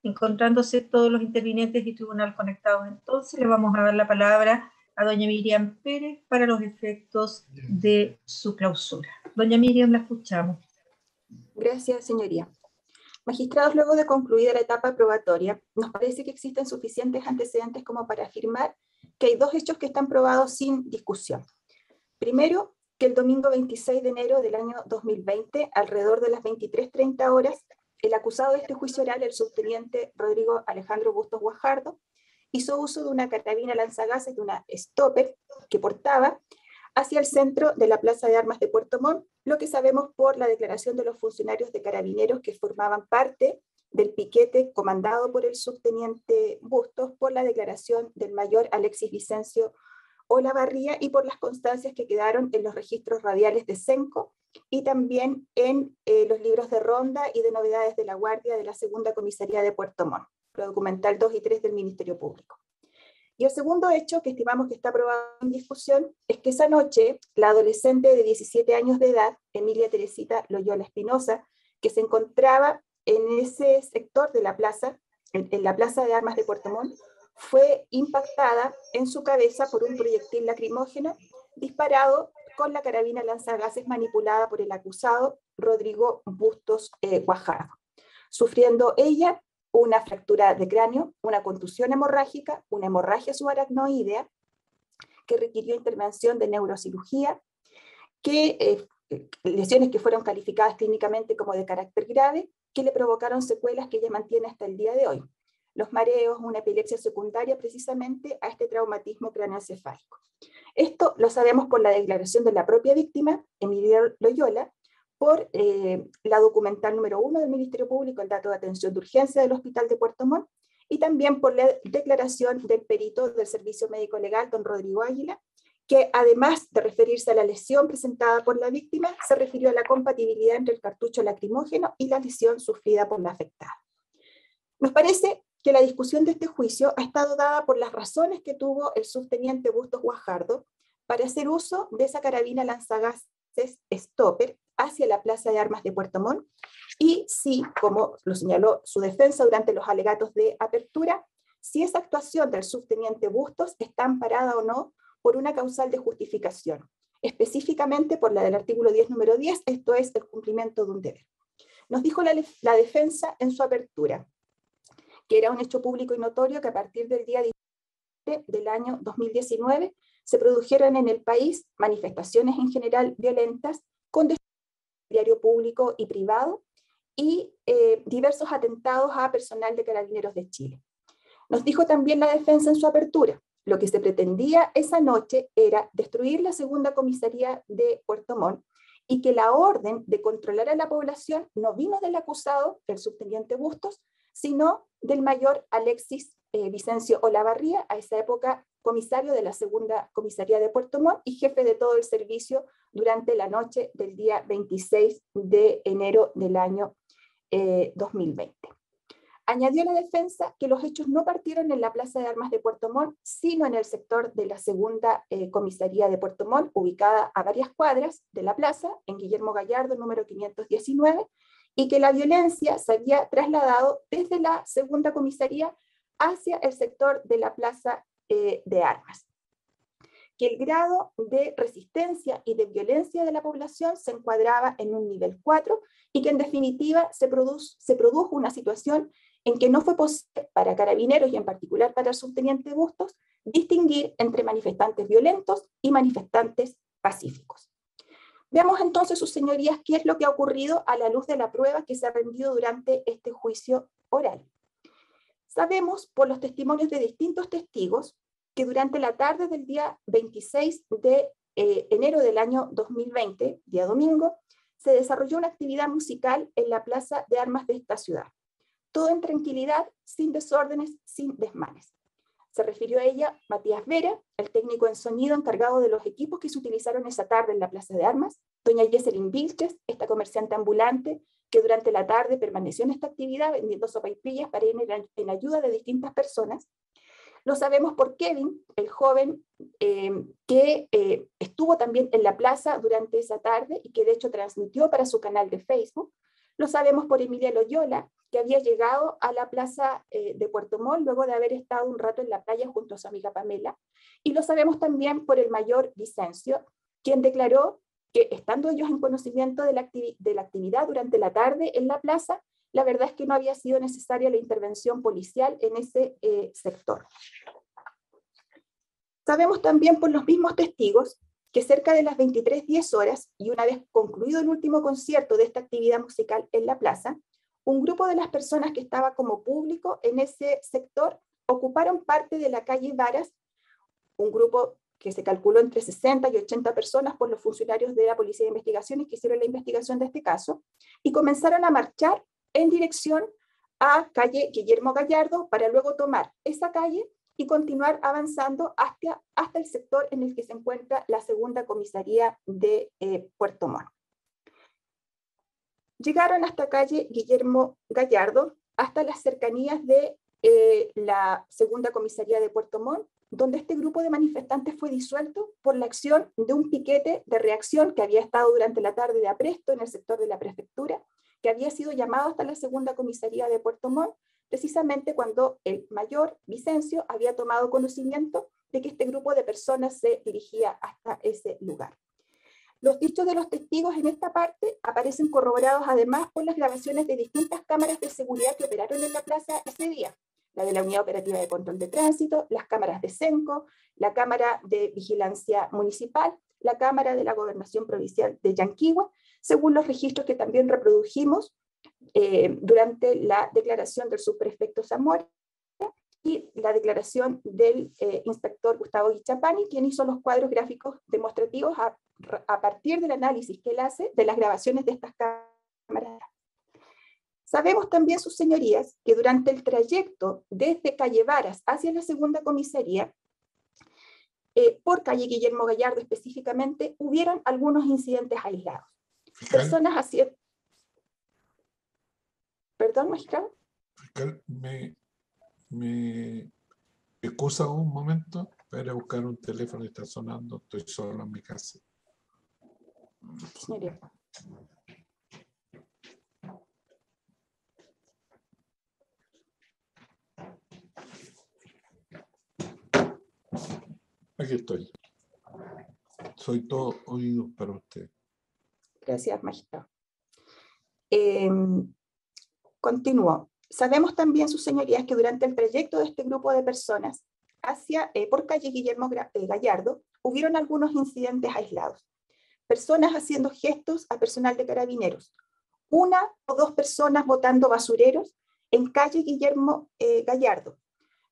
Encontrándose todos los intervinientes y tribunal conectados, entonces le vamos a dar la palabra a doña Miriam Pérez para los efectos de su clausura. Doña Miriam, la escuchamos. Gracias, señoría. Magistrados, luego de concluida la etapa probatoria, nos parece que existen suficientes antecedentes como para afirmar que hay dos hechos que están probados sin discusión. Primero, que el domingo 26 de enero del año 2020, alrededor de las 23:30 horas, el acusado de este juicio oral, el subteniente Rodrigo Alejandro Bustos Guajardo, hizo uso de una carabina lanzagases, de una stopper que portaba, hacia el centro de la Plaza de Armas de Puerto Montt, lo que sabemos por la declaración de los funcionarios de carabineros que formaban parte del piquete comandado por el subteniente Bustos, por la declaración del mayor Alexis Vicencio Olavarría y por las constancias que quedaron en los registros radiales de Cenco y también en los libros de ronda y de novedades de la Guardia de la Segunda Comisaría de Puerto Montt, lo documental 2 y 3 del Ministerio Público. Y el segundo hecho que estimamos que está aprobado en discusión es que esa noche la adolescente de 17 años de edad, Emilia Teresita Loyola Espinosa, que se encontraba en ese sector de la plaza, en la Plaza de Armas de Puerto Montt, fue impactada en su cabeza por un proyectil lacrimógeno disparado con la carabina lanzagases manipulada por el acusado Rodrigo Bustos Guajardo, sufriendo ella una fractura de cráneo, una contusión hemorrágica, una hemorragia subaracnoidea que requirió intervención de neurocirugía, lesiones que fueron calificadas clínicamente como de carácter grave, que le provocaron secuelas que ella mantiene hasta el día de hoy. Los mareos, una epilepsia secundaria precisamente a este traumatismo craneoencefálico. Esto lo sabemos por la declaración de la propia víctima, Emilia Loyola, por la documental número 1 del Ministerio Público, el dato de atención de urgencia del Hospital de Puerto Montt, y también por la declaración del perito del Servicio Médico Legal, don Rodrigo Águila, que además de referirse a la lesión presentada por la víctima, se refirió a la compatibilidad entre el cartucho lacrimógeno y la lesión sufrida por la afectada. Nos parece que la discusión de este juicio ha estado dada por las razones que tuvo el subteniente Bustos Guajardo para hacer uso de esa carabina lanzagases stopper hacia la Plaza de Armas de Puerto Montt, y si, como lo señaló su defensa durante los alegatos de apertura, si esa actuación del subteniente Bustos está amparada o no por una causal de justificación, específicamente por la del artículo 10, número 10, esto es el cumplimiento de un deber. Nos dijo la defensa en su apertura que era un hecho público y notorio que a partir del día 17 del año 2019 se produjeron en el país manifestaciones en general violentas con diario público y privado y diversos atentados a personal de Carabineros de Chile. Nos dijo también la defensa en su apertura, lo que se pretendía esa noche era destruir la segunda comisaría de Puerto Montt y que la orden de controlar a la población no vino del acusado, el subteniente Bustos, sino del mayor Alexis Vicencio Olavarría, a esa época comisario de la segunda comisaría de Puerto Montt y jefe de todo el servicio durante la noche del día 26 de enero del año 2020. Añadió la defensa que los hechos no partieron en la Plaza de Armas de Puerto Montt, sino en el sector de la segunda comisaría de Puerto Montt, ubicada a varias cuadras de la plaza, en Guillermo Gallardo, número 519, y que la violencia se había trasladado desde la segunda comisaría hacia el sector de la Plaza de Armas. Que el grado de resistencia y de violencia de la población se encuadraba en un nivel 4 y que en definitiva se produjo una situación en que no fue posible para Carabineros y en particular para el subteniente Bustos distinguir entre manifestantes violentos y manifestantes pacíficos. Veamos entonces, sus señorías, qué es lo que ha ocurrido a la luz de la prueba que se ha rendido durante este juicio oral. Sabemos por los testimonios de distintos testigos que durante la tarde del día 26 de enero del año 2020, día domingo, se desarrolló una actividad musical en la Plaza de Armas de esta ciudad. Todo en tranquilidad, sin desórdenes, sin desmanes. Se refirió a ella Matías Vera, el técnico en sonido encargado de los equipos que se utilizaron esa tarde en la Plaza de Armas, doña Jesselyn Vilches, esta comerciante ambulante que durante la tarde permaneció en esta actividad vendiendo sopaipillas para ir en ayuda de distintas personas. Lo sabemos por Kevin, el joven que estuvo también en la plaza durante esa tarde y que de hecho transmitió para su canal de Facebook. Lo sabemos por Emilia Loyola, que había llegado a la plaza de Puerto Montt luego de haber estado un rato en la playa junto a su amiga Pamela. Y lo sabemos también por el mayor Vicencio, quien declaró que estando ellos en conocimiento de la actividad durante la tarde en la plaza, la verdad es que no había sido necesaria la intervención policial en ese sector. Sabemos también por los mismos testigos que cerca de las 23:10 horas, y una vez concluido el último concierto de esta actividad musical en la plaza, un grupo de las personas que estaba como público en ese sector ocuparon parte de la calle Varas, un grupo que se calculó entre 60 y 80 personas por los funcionarios de la Policía de Investigaciones que hicieron la investigación de este caso, y comenzaron a marchar en dirección a calle Guillermo Gallardo para luego tomar esa calle y continuar avanzando hasta el sector en el que se encuentra la segunda comisaría de Puerto Montt. Llegaron hasta calle Guillermo Gallardo, hasta las cercanías de la segunda comisaría de Puerto Montt, donde este grupo de manifestantes fue disuelto por la acción de un piquete de reacción que había estado durante la tarde de apresto en el sector de la prefectura, que había sido llamado hasta la segunda comisaría de Puerto Montt, precisamente cuando el mayor Vicencio había tomado conocimiento de que este grupo de personas se dirigía hasta ese lugar. Los dichos de los testigos en esta parte aparecen corroborados además por las grabaciones de distintas cámaras de seguridad que operaron en la plaza ese día. La de la Unidad Operativa de Control de Tránsito, las cámaras de Senco, la Cámara de Vigilancia Municipal, la Cámara de la Gobernación Provincial de Yanquihue, según los registros que también reprodujimos durante la declaración del subprefecto Zamora y la declaración del inspector Gustavo Guichapani, quien hizo los cuadros gráficos demostrativos a partir del análisis que él hace de las grabaciones de estas cámaras. Sabemos también, sus señorías, que durante el trayecto desde calle Varas hacia la segunda comisaría, por calle Guillermo Gallardo específicamente, hubieron algunos incidentes aislados. Fiscal, Personas haciendo... ¿Perdón, magistrado? fiscal, me excusa un momento para buscar un teléfono que está sonando. Estoy solo en mi casa. Señoría. Aquí estoy. Soy todo oído para usted. Gracias, magistrado. Continúo. Sabemos también, sus señorías, que durante el trayecto de este grupo de personas por calle Guillermo Gallardo, hubieron algunos incidentes aislados. Personas haciendo gestos a personal de carabineros. Una o dos personas botando basureros en calle Guillermo Gallardo.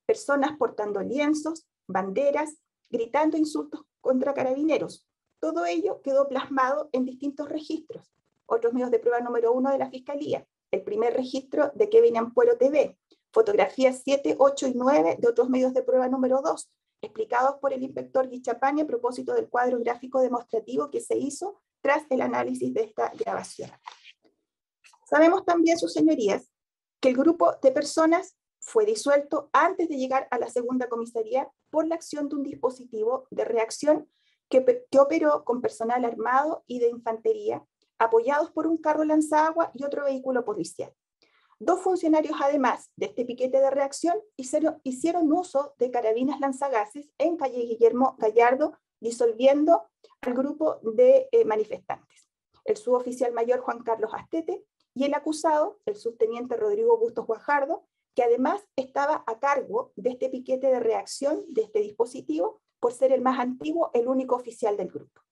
Personas portando lienzos, banderas, gritando insultos contra carabineros. Todo ello quedó plasmado en distintos registros. Otros medios de prueba número 1 de la Fiscalía. El primer registro de Kevin Ampuero TV. Fotografías 7, 8 y 9 de otros medios de prueba número 2, explicados por el inspector Guichapani a propósito del cuadro gráfico demostrativo que se hizo tras el análisis de esta grabación. Sabemos también, sus señorías, que el grupo de personas fue disuelto antes de llegar a la segunda comisaría por la acción de un dispositivo de reacción que operó con personal armado y de infantería, apoyados por un carro lanzagua y otro vehículo policial. Dos funcionarios, además de este piquete de reacción, hicieron uso de carabinas lanzagases en calle Guillermo Gallardo, disolviendo al grupo de manifestantes. El suboficial mayor Juan Carlos Astete y el acusado, el subteniente Rodrigo Bustos Guajardo, que además estaba a cargo de este piquete de reacción, de este dispositivo, por ser el más antiguo, el único oficial del grupo.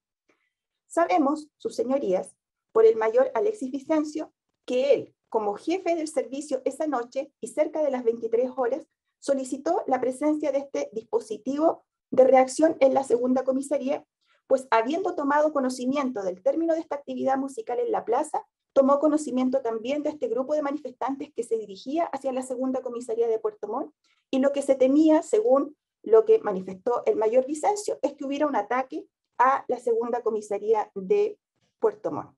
Sabemos, sus señorías, por el mayor Alexis Vicencio, que él, como jefe del servicio esa noche y cerca de las 23 horas, solicitó la presencia de este dispositivo de reacción en la segunda comisaría, pues habiendo tomado conocimiento del término de esta actividad musical en la plaza, tomó conocimiento también de este grupo de manifestantes que se dirigía hacia la segunda comisaría de Puerto Montt, y lo que se temía, según lo que manifestó el mayor Vicencio, es que hubiera un ataque a la segunda comisaría de Puerto Montt.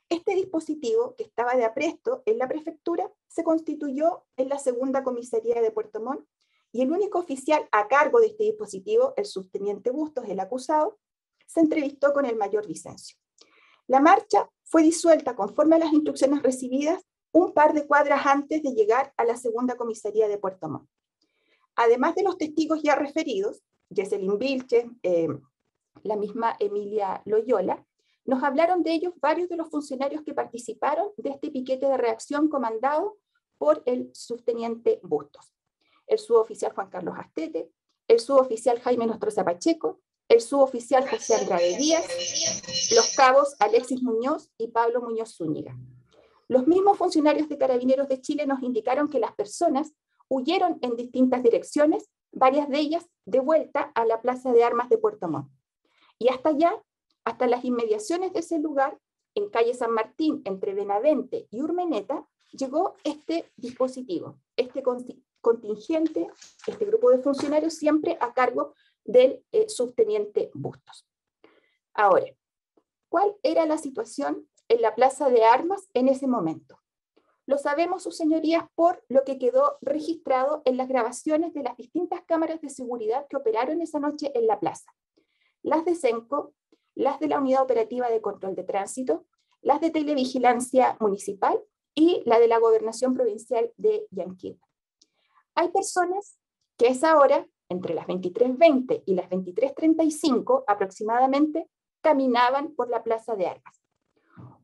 Este dispositivo, que estaba de apresto en la prefectura, se constituyó en la segunda comisaría de Puerto Montt, y el único oficial a cargo de este dispositivo, el subteniente Bustos, el acusado, se entrevistó con el mayor Vicencio. La marcha fue disuelta conforme a las instrucciones recibidas un par de cuadras antes de llegar a la segunda comisaría de Puerto Montt. Además de los testigos ya referidos, Jesselyn Vilches, la misma Emilia Loyola, nos hablaron de ellos varios de los funcionarios que participaron de este piquete de reacción comandado por el subteniente Bustos, el suboficial Juan Carlos Astete, el suboficial Jaime Nostroza Pacheco, el suboficial José Andrade Díaz, los cabos Alexis Muñoz y Pablo Muñoz Zúñiga. Los mismos funcionarios de Carabineros de Chile nos indicaron que las personas huyeron en distintas direcciones, varias de ellas de vuelta a la Plaza de Armas de Puerto Montt. Y hasta allá, hasta las inmediaciones de ese lugar, en calle San Martín, entre Benavente y Urmeneta, llegó este dispositivo, este contingente, este grupo de funcionarios siempre a cargo del subteniente Bustos. Ahora, ¿cuál era la situación en la Plaza de Armas en ese momento? Lo sabemos, sus señorías, por lo que quedó registrado en las grabaciones de las distintas cámaras de seguridad que operaron esa noche en la plaza. Las de CENCO, las de la Unidad Operativa de Control de Tránsito, las de Televigilancia Municipal y la de la Gobernación Provincial de Yanquihue. Hay personas que a esa hora, entre las 23:20 y las 23:35 aproximadamente, caminaban por la Plaza de Armas.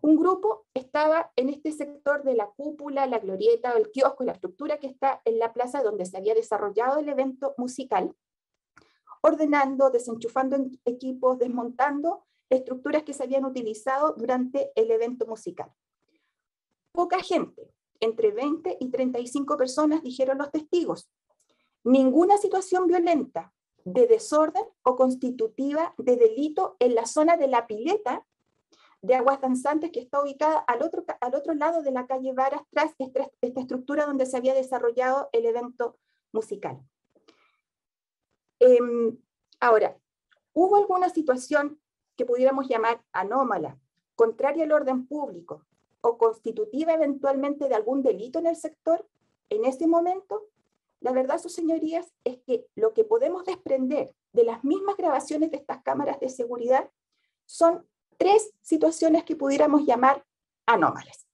Un grupo estaba en este sector de la cúpula, la glorieta, el kiosco, la estructura que está en la plaza donde se había desarrollado el evento musical, ordenando, desenchufando equipos, desmontando estructuras que se habían utilizado durante el evento musical. Poca gente, entre 20 y 35 personas, dijeron los testigos. Ninguna situación violenta, de desorden o constitutiva de delito en la zona de la pileta de aguas danzantes que está ubicada al otro lado de la calle Varas, tras esta estructura donde se había desarrollado el evento musical. Ahora, ¿hubo alguna situación que pudiéramos llamar anómala, contraria al orden público o constitutiva eventualmente de algún delito en el sector en ese momento? La verdad, sus señorías, es que lo que podemos desprender de las mismas grabaciones de estas cámaras de seguridad son 3 situaciones que pudiéramos llamar anómalas.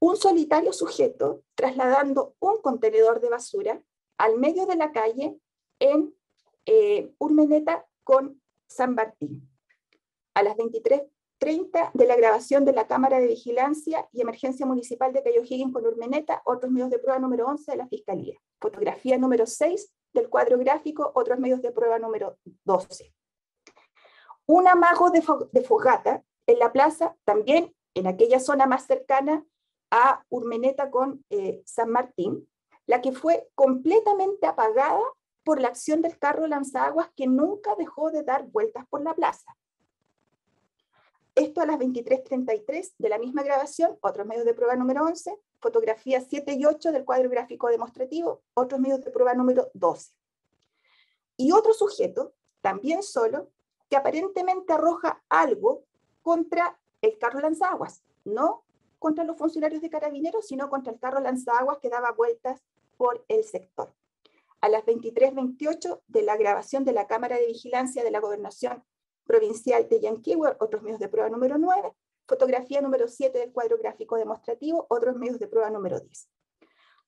Un solitario sujeto trasladando un contenedor de basura al medio de la calle en Urmeneta con San Martín. A las 23:30 de la grabación de la Cámara de Vigilancia y Emergencia Municipal de Cayo Higgins con Urmeneta, otros medios de prueba número 11 de la Fiscalía. Fotografía número 6 del cuadro gráfico, otros medios de prueba número 12. Un amago de fogata en la plaza, también en aquella zona más cercana a Urmeneta con San Martín, la que fue completamente apagada por la acción del carro lanzaguas que nunca dejó de dar vueltas por la plaza. Esto a las 23:33 de la misma grabación, otros medios de prueba número 11, fotografías 7 y 8 del cuadro gráfico demostrativo, otros medios de prueba número 12. Y otro sujeto, también solo, que aparentemente arroja algo contra el carro lanzaguas, no contra los funcionarios de Carabineros, sino contra el carro lanzaguas que daba vueltas por el sector. A las 23:28 de la grabación de la Cámara de Vigilancia de la Gobernación Provincial de Yanquihue, otros medios de prueba número 9, fotografía número 7 del cuadro gráfico demostrativo, otros medios de prueba número 10.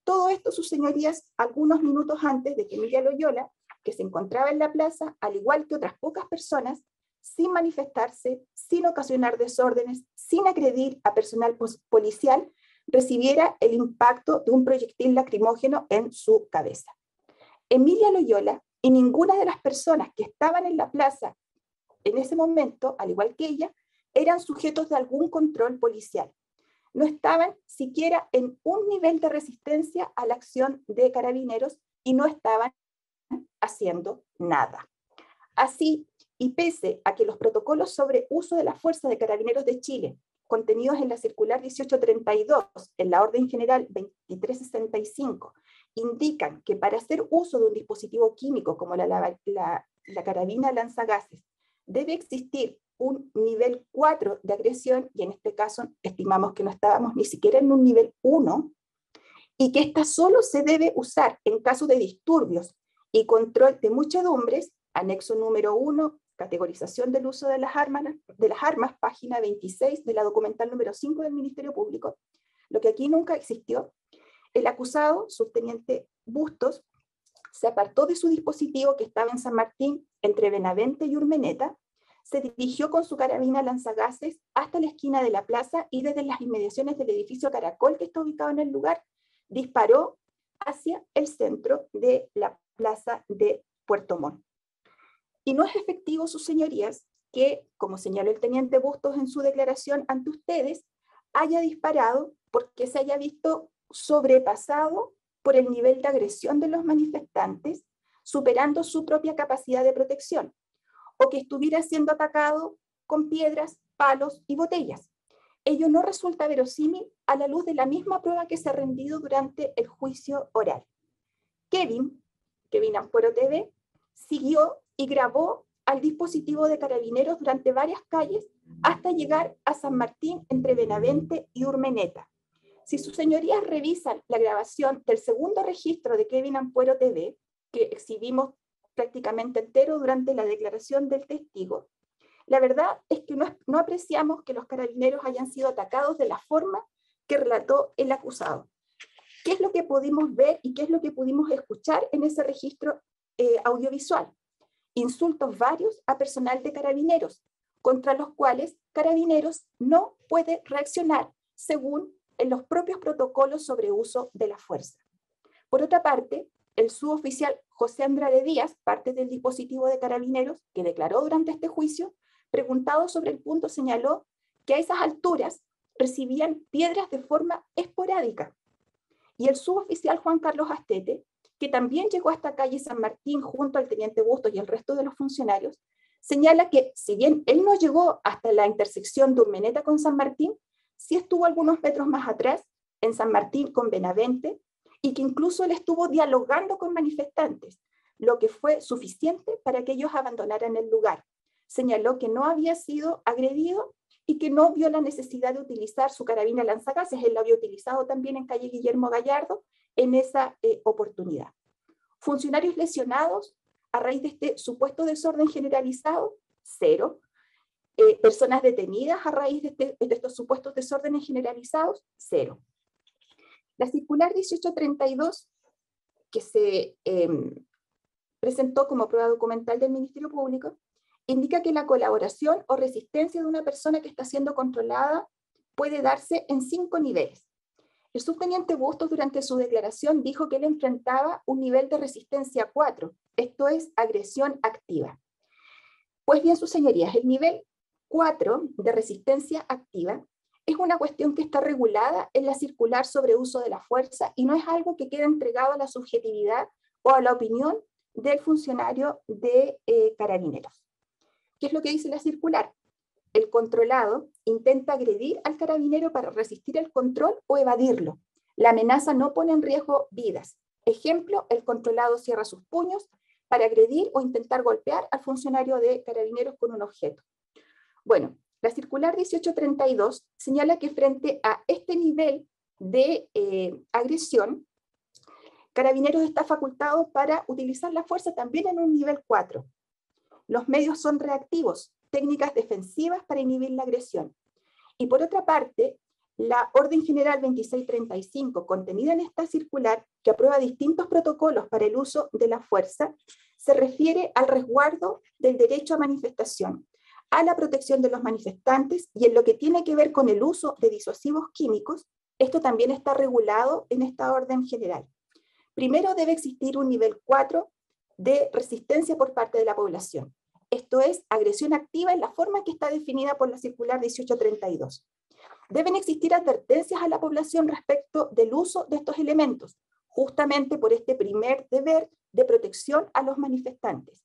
Todo esto, sus señorías, algunos minutos antes de que Emilia Loyola, que se encontraba en la plaza, al igual que otras pocas personas, sin manifestarse, sin ocasionar desórdenes, sin agredir a personal policial, recibiera el impacto de un proyectil lacrimógeno en su cabeza. Emilia Loyola y ninguna de las personas que estaban en la plaza en ese momento, al igual que ella, eran sujetos de algún control policial. No estaban siquiera en un nivel de resistencia a la acción de Carabineros y no estaban haciendo nada. Así, y pese a que los protocolos sobre uso de la fuerza de Carabineros de Chile, contenidos en la circular 1832, en la Orden General 2365, indican que para hacer uso de un dispositivo químico como la carabina lanzagases, debe existir un nivel 4 de agresión, y en este caso estimamos que no estábamos ni siquiera en un nivel 1, y que esta solo se debe usar en caso de disturbios y control de muchedumbres, anexo número 1 categorización del uso de las armas, página 26 de la documental número 5 del Ministerio Público, lo que aquí nunca existió, el acusado, subteniente Bustos, se apartó de su dispositivo que estaba en San Martín, entre Benavente y Urmeneta, se dirigió con su carabina lanzagases hasta la esquina de la plaza y desde las inmediaciones del edificio Caracol, que está ubicado en el lugar, disparó hacia el centro de la plaza de Puerto Montt. Y no es efectivo, sus señorías, que, como señaló el teniente Bustos en su declaración ante ustedes, haya disparado porque se haya visto sobrepasado por el nivel de agresión de los manifestantes, superando su propia capacidad de protección, o que estuviera siendo atacado con piedras, palos y botellas. Ello no resulta verosímil a la luz de la misma prueba que se ha rendido durante el juicio oral. Kevin Ampuero TV, siguió y grabó al dispositivo de carabineros durante varias calles hasta llegar a San Martín entre Benavente y Urmeneta. Si sus señorías revisan la grabación del segundo registro de Kevin Ampuero TV, que exhibimos prácticamente entero durante la declaración del testigo, la verdad es que no apreciamos que los carabineros hayan sido atacados de la forma que relató el acusado. ¿Qué es lo que pudimos ver y qué es lo que pudimos escuchar en ese registro audiovisual? Insultos varios a personal de carabineros, contra los cuales Carabineros no puede reaccionar según en los propios protocolos sobre uso de la fuerza. Por otra parte, el suboficial José Andrade Díaz, parte del dispositivo de Carabineros, que declaró durante este juicio, preguntado sobre el punto, señaló que a esas alturas recibían piedras de forma esporádica. Y el suboficial Juan Carlos Astete, que también llegó hasta calle San Martín junto al teniente Bustos y el resto de los funcionarios, señala que si bien él no llegó hasta la intersección de Urmeneta con San Martín, sí estuvo algunos metros más atrás, en San Martín con Benavente, y que incluso él estuvo dialogando con manifestantes, lo que fue suficiente para que ellos abandonaran el lugar. Señaló que no había sido agredido y que no vio la necesidad de utilizar su carabina lanzagases. Él la había utilizado también en calle Guillermo Gallardo en esa oportunidad. Funcionarios lesionados a raíz de este supuesto desorden generalizado, 0. Personas detenidas a raíz de estos supuestos desórdenes generalizados, 0. La circular 1832, que se presentó como prueba documental del Ministerio Público, indica que la colaboración o resistencia de una persona que está siendo controlada puede darse en 5 niveles. El subteniente Bustos durante su declaración dijo que él enfrentaba un nivel de resistencia 4, esto es agresión activa. Pues bien, sus señorías, el nivel 4 de resistencia activa es una cuestión que está regulada en la circular sobre uso de la fuerza y no es algo que quede entregado a la subjetividad o a la opinión del funcionario de Carabineros. ¿Qué es lo que dice la circular? El controlado intenta agredir al carabinero para resistir el control o evadirlo. La amenaza no pone en riesgo vidas. Ejemplo, el controlado cierra sus puños para agredir o intentar golpear al funcionario de Carabineros con un objeto. Bueno, la circular 1832 señala que frente a este nivel de agresión, Carabineros está facultado para utilizar la fuerza también en un nivel 4. Los medios son reactivos, técnicas defensivas para inhibir la agresión. Y por otra parte, la Orden General 2635, contenida en esta circular, que aprueba distintos protocolos para el uso de la fuerza, se refiere al resguardo del derecho a manifestación, a la protección de los manifestantes y en lo que tiene que ver con el uso de disuasivos químicos, esto también está regulado en esta Orden General. Primero debe existir un nivel 4 de resistencia por parte de la población. Esto es agresión activa en la forma que está definida por la circular 1832. Deben existir advertencias a la población respecto del uso de estos elementos, justamente por este primer deber de protección a los manifestantes.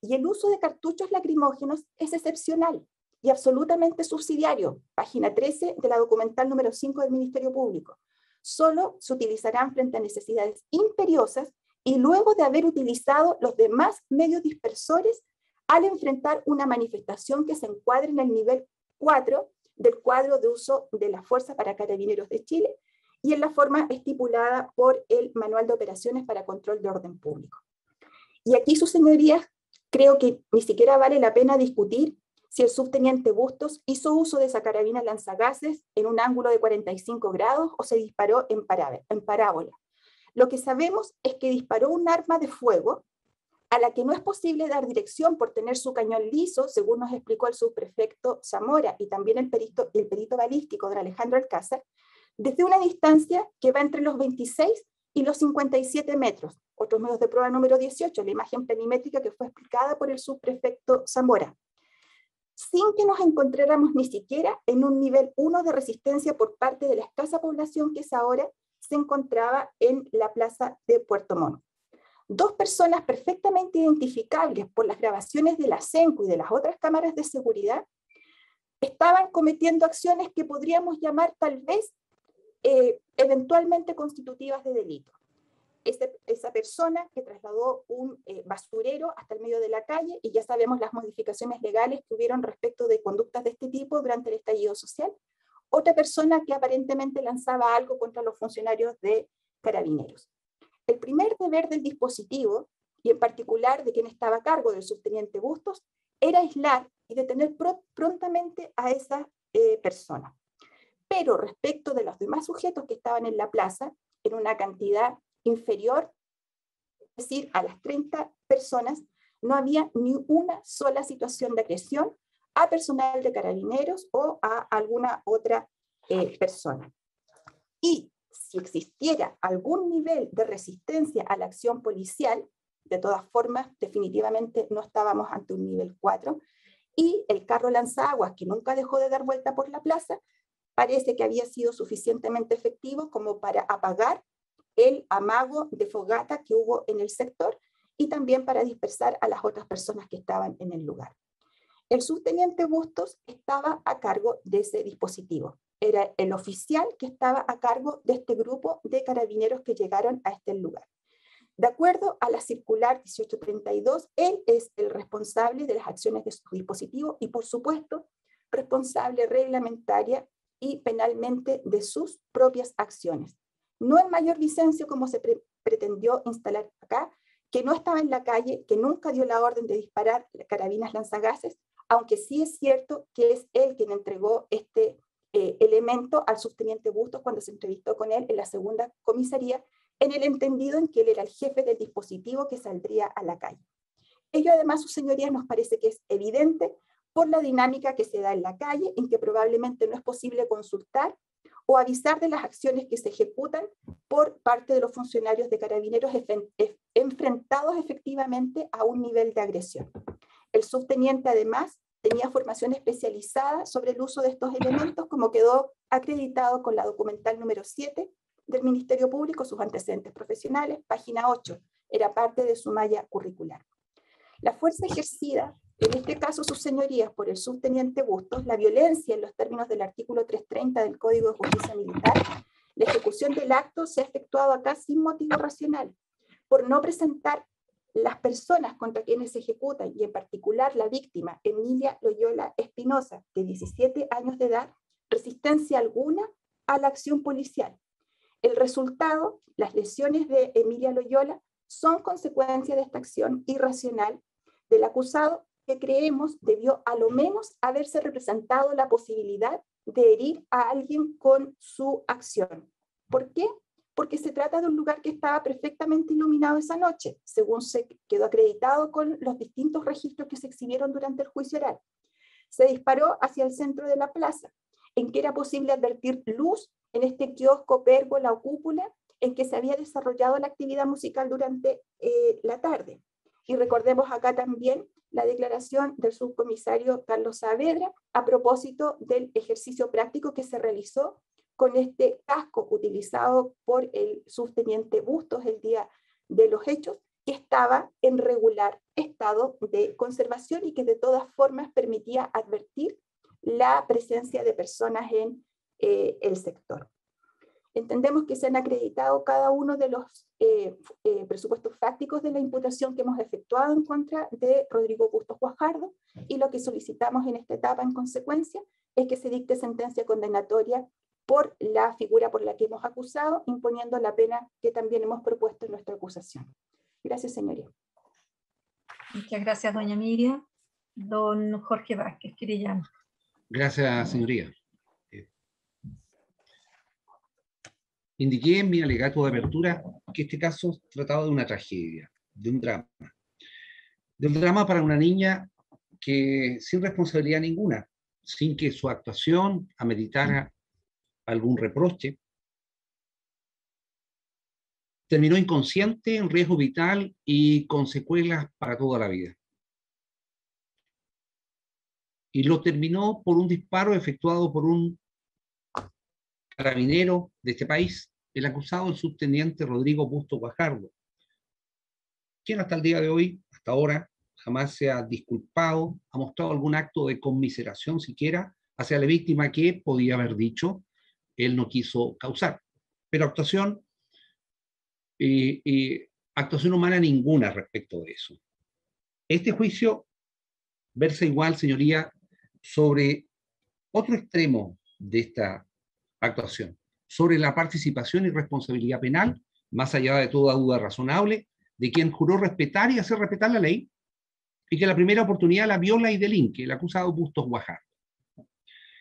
Y el uso de cartuchos lacrimógenos es excepcional y absolutamente subsidiario, página 13 de la documental número 5 del Ministerio Público. Solo se utilizarán frente a necesidades imperiosas y luego de haber utilizado los demás medios dispersores al enfrentar una manifestación que se encuadre en el nivel 4 del cuadro de uso de la fuerza para Carabineros de Chile y en la forma estipulada por el Manual de Operaciones para Control de Orden Público. Y aquí, sus señorías, Creo que ni siquiera vale la pena discutir si el subteniente Bustos hizo uso de esa carabina lanzagases en un ángulo de 45 grados o se disparó en parábola. Lo que sabemos es que disparó un arma de fuego a la que no es posible dar dirección por tener su cañón liso, según nos explicó el subprefecto Zamora y también el perito balístico don Alejandro Alcázar, desde una distancia que va entre los 26 y los 57 metros. Otros medios de prueba número 18, la imagen planimétrica que fue explicada por el subprefecto Zamora, sin que nos encontráramos ni siquiera en un nivel 1 de resistencia por parte de la escasa población que esa hora se encontraba en la plaza de Puerto Montt. Dos personas perfectamente identificables por las grabaciones de la CENCO y de las otras cámaras de seguridad estaban cometiendo acciones que podríamos llamar tal vez eventualmente constitutivas de delito. Esa persona que trasladó un basurero hasta el medio de la calle, y ya sabemos las modificaciones legales que hubieron respecto de conductas de este tipo durante el estallido social. Otra persona que aparentemente lanzaba algo contra los funcionarios de Carabineros. El primer deber del dispositivo, y en particular de quien estaba a cargo del subteniente Bustos, era aislar y detener prontamente a esa persona. Pero respecto de los demás sujetos que estaban en la plaza, en una cantidad inferior, es decir, a las 30 personas, no había ni una sola situación de agresión a personal de Carabineros o a alguna otra persona. Y si existiera algún nivel de resistencia a la acción policial, de todas formas, definitivamente no estábamos ante un nivel 4, y el carro lanzaguas, que nunca dejó de dar vuelta por la plaza, parece que había sido suficientemente efectivo como para apagar el amago de fogata que hubo en el sector y también para dispersar a las otras personas que estaban en el lugar. El subteniente Bustos estaba a cargo de ese dispositivo. Era el oficial que estaba a cargo de este grupo de carabineros que llegaron a este lugar. De acuerdo a la circular 1832, él es el responsable de las acciones de su dispositivo y, por supuesto, responsable reglamentaria y penalmente de sus propias acciones. No el mayor Vicencio, como se pretendió instalar acá, que no estaba en la calle, que nunca dio la orden de disparar carabinas lanzagases, aunque sí es cierto que es él quien entregó este elemento al subteniente Bustos cuando se entrevistó con él en la segunda comisaría, en el entendido en que él era el jefe del dispositivo que saldría a la calle. Ello además, sus señorías, nos parece que es evidente por la dinámica que se da en la calle, en que probablemente no es posible consultar o avisar de las acciones que se ejecutan por parte de los funcionarios de Carabineros enfrentados efectivamente a un nivel de agresión. El subteniente además tenía formación especializada sobre el uso de estos elementos, como quedó acreditado con la documental número 7 del Ministerio Público, sus antecedentes profesionales, página 8, era parte de su malla curricular. La fuerza ejercida, en este caso sus señorías, por el subteniente Bustos, la violencia en los términos del artículo 330 del Código de Justicia Militar, la ejecución del acto se ha efectuado acá sin motivo racional, por no presentar las personas contra quienes se ejecutan, y en particular la víctima, Emilia Loyola Espinosa, de 17 años de edad, resistencia alguna a la acción policial. El resultado, las lesiones de Emilia Loyola, son consecuencia de esta acción irracional del acusado, que creemos debió a lo menos haberse representado la posibilidad de herir a alguien con su acción. ¿Por qué? Porque se trata de un lugar que estaba perfectamente iluminado esa noche, según se quedó acreditado con los distintos registros que se exhibieron durante el juicio oral. Se disparó hacia el centro de la plaza, en que era posible advertir luz en este kiosco, pérgola o cúpula en que se había desarrollado la actividad musical durante la tarde. Y recordemos acá también la declaración del subcomisario Carlos Saavedra a propósito del ejercicio práctico que se realizó con este casco utilizado por el subteniente Bustos el día de los hechos, que estaba en regular estado de conservación y que de todas formas permitía advertir la presencia de personas en el sector. Entendemos que se han acreditado cada uno de los presupuestos fácticos de la imputación que hemos efectuado en contra de Rodrigo Bustos Guajardo, y lo que solicitamos en esta etapa en consecuencia es que se dicte sentencia condenatoria por la figura por la que hemos acusado, imponiendo la pena que también hemos propuesto en nuestra acusación. Gracias, señoría. Muchas gracias, doña Miriam. Don Jorge Vázquez, querellante. Gracias, señoría. Indiqué en mi alegato de apertura que este caso trataba de una tragedia, de un drama para una niña que sin responsabilidad ninguna, sin que su actuación ameritara algún reproche, terminó inconsciente, en riesgo vital y con secuelas para toda la vida. Y lo terminó por un disparo efectuado por un carabinero de este país, el acusado, el subteniente Rodrigo Bustos Guajardo, quien hasta el día de hoy, hasta ahora, jamás se ha disculpado, ha mostrado algún acto de conmiseración siquiera hacia la víctima que podía haber dicho él no quiso causar. Pero actuación humana ninguna respecto de eso. Este juicio versa igual, señoría, sobre otro extremo de esta actuación, sobre la participación y responsabilidad penal, más allá de toda duda razonable, de quien juró respetar y hacer respetar la ley, y que la primera oportunidad la viola y delinque, el acusado Bustos Guajardo,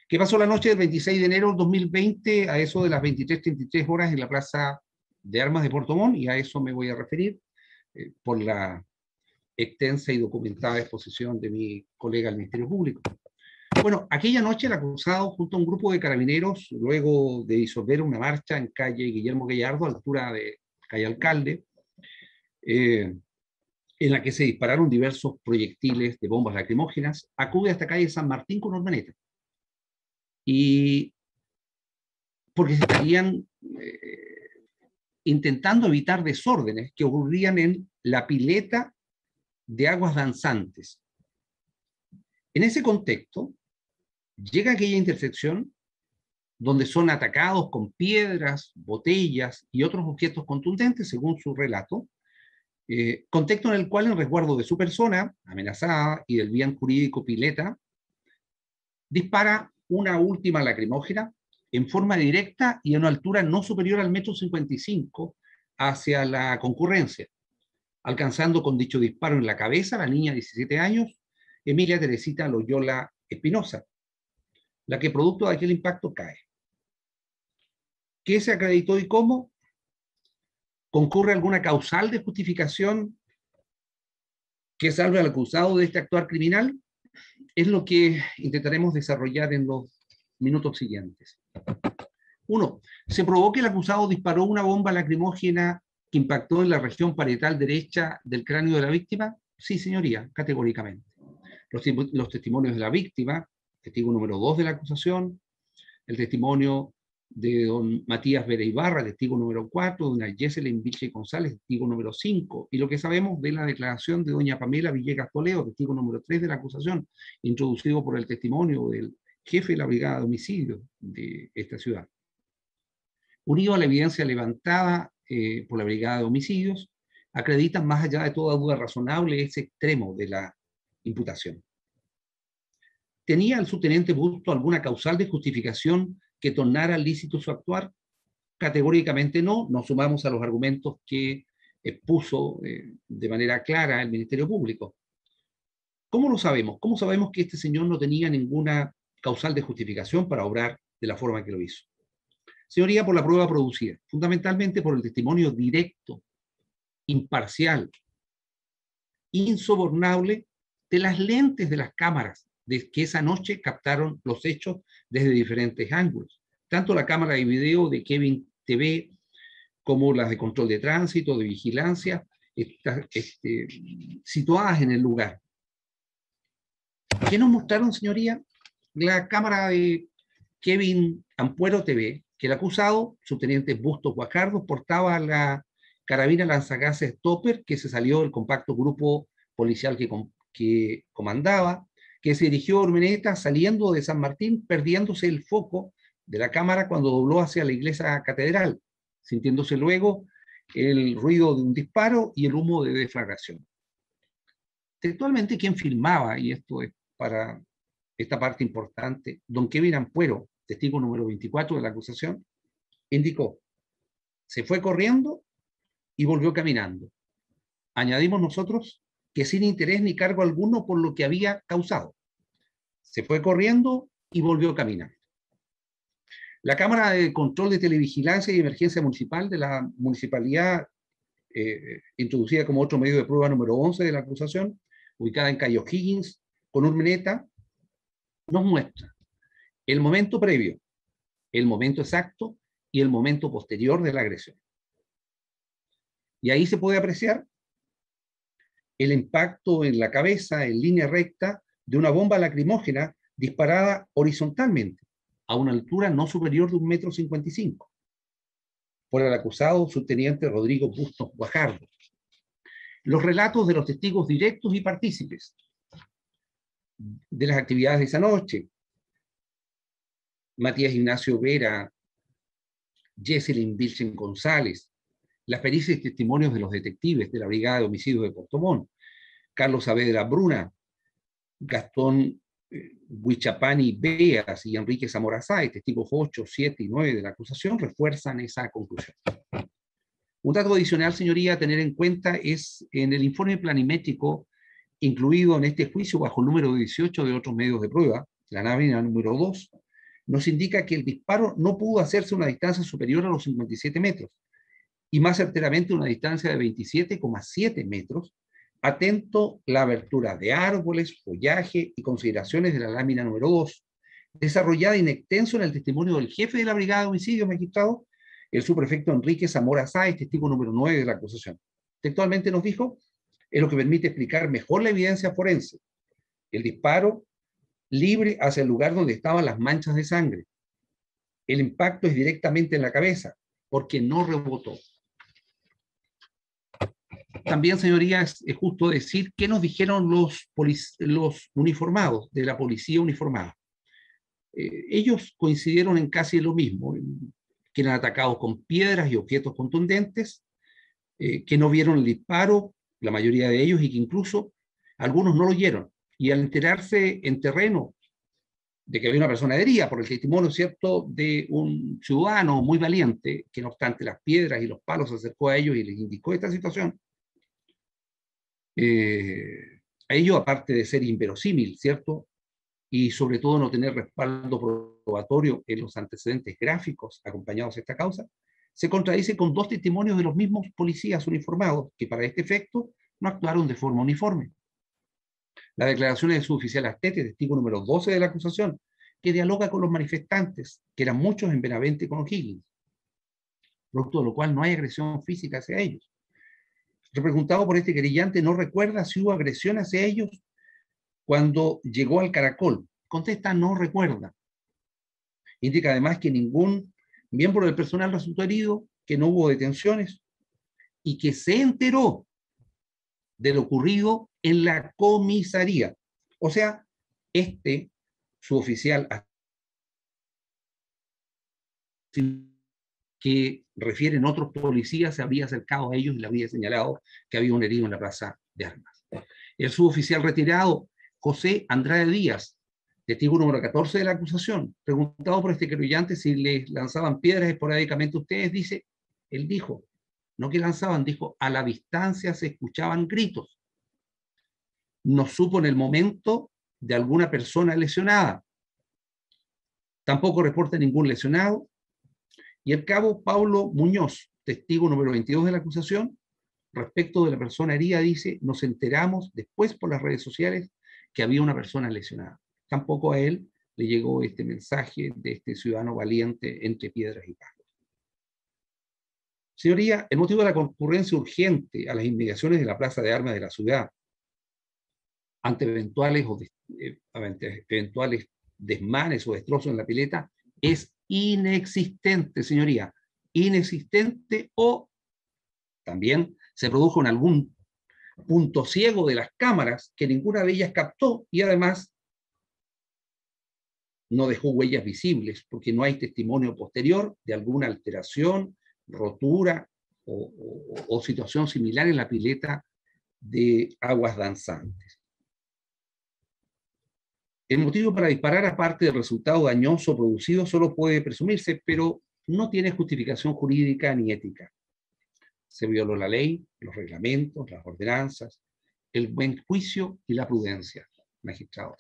que pasó la noche del 26 de enero del 2020 a eso de las 23:33 horas en la Plaza de Armas de Puerto Montt, y a eso me voy a referir por la extensa y documentada exposición de mi colega del Ministerio Público. Bueno, aquella noche el acusado, junto a un grupo de carabineros, luego de disolver una marcha en calle Guillermo Gallardo, a la altura de calle Alcalde, en la que se dispararon diversos proyectiles de bombas lacrimógenas, acude hasta calle San Martín con ordeneta. Y porque se estarían intentando evitar desórdenes que ocurrían en la pileta de aguas danzantes. En ese contexto, llega a aquella intersección donde son atacados con piedras, botellas y otros objetos contundentes, según su relato, contexto en el cual, en resguardo de su persona amenazada y del bien jurídico pileta, dispara una última lacrimógena en forma directa y a una altura no superior al 1,55 m hacia la concurrencia, alcanzando con dicho disparo en la cabeza a la niña de 17 años, Emilia Teresita Loyola Espinosa, la que producto de aquel impacto cae. ¿Qué se acreditó y cómo? ¿Concurre alguna causal de justificación que salve al acusado de este actuar criminal? Es lo que intentaremos desarrollar en los minutos siguientes. 1. ¿Se probó que el acusado disparó una bomba lacrimógena que impactó en la región parietal derecha del cráneo de la víctima? Sí, señoría, categóricamente. Los testimonios de la víctima, testigo número 2 de la acusación, el testimonio de don Matías Vera Ibarra, testigo número 4, de doña Yeselin Vilche González, testigo número 5, y lo que sabemos de la declaración de doña Pamela Villegas Toledo, testigo número 3 de la acusación, introducido por el testimonio del jefe de la brigada de homicidios de esta ciudad. Unido a la evidencia levantada por la brigada de homicidios, acreditan más allá de toda duda razonable ese extremo de la imputación. ¿Tenía el subteniente Bustos alguna causal de justificación que tornara lícito su actuar? Categóricamente no. Nos sumamos a los argumentos que expuso de manera clara el Ministerio Público. ¿Cómo lo sabemos? ¿Cómo sabemos que este señor no tenía ninguna causal de justificación para obrar de la forma que lo hizo? Señoría, por la prueba producida, fundamentalmente por el testimonio directo, imparcial, insobornable de las lentes de las cámaras que esa noche captaron los hechos desde diferentes ángulos. Tanto la cámara de video de Kevin TV como las de control de tránsito, de vigilancia, situadas en el lugar. ¿Qué nos mostraron, señoría? La cámara de Kevin Ampuero TV, que el acusado, subteniente Bustos Guajardo, portaba la carabina lanzagases Topper, que se salió del compacto grupo policial que comandaba, que se dirigió a Urmeneta saliendo de San Martín, perdiéndose el foco de la cámara cuando dobló hacia la iglesia catedral, sintiéndose luego el ruido de un disparo y el humo de deflagración. Textualmente, quien filmaba, y esto es para esta parte importante, don Kevin Ampuero, testigo número 24 de la acusación, indicó: se fue corriendo y volvió caminando. Añadimos nosotros que sin interés ni cargo alguno por lo que había causado. Se fue corriendo y volvió a caminar. La Cámara de Control de Televigilancia y Emergencia Municipal de la Municipalidad, introducida como otro medio de prueba número 11 de la acusación, ubicada en calle O'Higgins, con Urmeneta, nos muestra el momento previo, el momento exacto y el momento posterior de la agresión. Y ahí se puede apreciar el impacto en la cabeza, en línea recta, de una bomba lacrimógena disparada horizontalmente, a una altura no superior de 1,55 m, por el acusado subteniente Rodrigo Bustos Guajardo. Los relatos de los testigos directos y partícipes de las actividades de esa noche: Matías Ignacio Vera, Jesselyn Vilchen González, las pericias y testimonios de los detectives de la Brigada de Homicidios de Puerto Montt, Carlos Saavedra Bruna, Gastón Huichapani Beas y Enrique Zamora Sáez, testigos 8, 7 y 9 de la acusación, refuerzan esa conclusión. Un dato adicional, señoría, a tener en cuenta es en el informe planimétrico incluido en este juicio bajo el número 18 de otros medios de prueba, la lámina número 2, nos indica que el disparo no pudo hacerse a una distancia superior a los 57 metros, y más certeramente una distancia de 27,7 metros, atento la abertura de árboles, follaje y consideraciones de la lámina número 2, desarrollada in extenso en el testimonio del jefe de la Brigada de Homicidios, magistrado, el subprefecto Enrique Zamora Sáez, testigo número 9 de la acusación. Textualmente nos dijo: es lo que permite explicar mejor la evidencia forense. El disparo libre hacia el lugar donde estaban las manchas de sangre. El impacto es directamente en la cabeza, porque no rebotó. También, señorías, es justo decir qué nos dijeron los uniformados, de la policía uniformada. Ellos coincidieron en casi lo mismo, que eran atacados con piedras y objetos contundentes, que no vieron el disparo, la mayoría de ellos, y que incluso algunos no lo oyeron. Y al enterarse en terreno de que había una persona herida, por el testimonio, ¿cierto?, de un ciudadano muy valiente, que no obstante las piedras y los palos se acercó a ellos y les indicó esta situación, a ello, aparte de ser inverosímil, ¿cierto?, y sobre todo no tener respaldo probatorio en los antecedentes gráficos acompañados de esta causa, se contradice con dos testimonios de los mismos policías uniformados que para este efecto no actuaron de forma uniforme. Las declaraciones de su oficial Astete, testigo número 12 de la acusación, que dialoga con los manifestantes, que eran muchos en Benavente con O'Higgins, producto de lo cual no hay agresión física hacia ellos. Repreguntado por este querellante, no recuerda si hubo agresión hacia ellos cuando llegó al Caracol. Contesta: no recuerda. Indica además que ningún miembro del personal resultó herido, que no hubo detenciones y que se enteró de lo ocurrido en la comisaría. O sea, su oficial que refieren otros policías se habría acercado a ellos y le habría señalado que había un herido en la plaza de armas. El suboficial retirado José Andrade Díaz, testigo número 14 de la acusación, preguntado por este querellante si les lanzaban piedras esporádicamente a ustedes, él dijo, no que lanzaban, dijo: a la distancia se escuchaban gritos. No supo en el momento de alguna persona lesionada. Tampoco reporta ningún lesionado. Y el cabo Paulo Muñoz, testigo número 22 de la acusación, respecto de la persona herida, dice: nos enteramos después por las redes sociales que había una persona lesionada. Tampoco a él le llegó este mensaje de este ciudadano valiente entre piedras y palos. Señoría, el motivo de la concurrencia urgente a las inmediaciones de la plaza de armas de la ciudad, ante eventuales desmanes o destrozos en la pileta, es inexistente, señoría. Inexistente, o también se produjo en algún punto ciego de las cámaras que ninguna de ellas captó, y además no dejó huellas visibles, porque no hay testimonio posterior de alguna alteración, rotura o situación similar en la pileta de aguas danzantes. El motivo para disparar, aparte del resultado dañoso producido, solo puede presumirse, pero no tiene justificación jurídica ni ética. Se violó la ley, los reglamentos, las ordenanzas, el buen juicio y la prudencia, magistrado.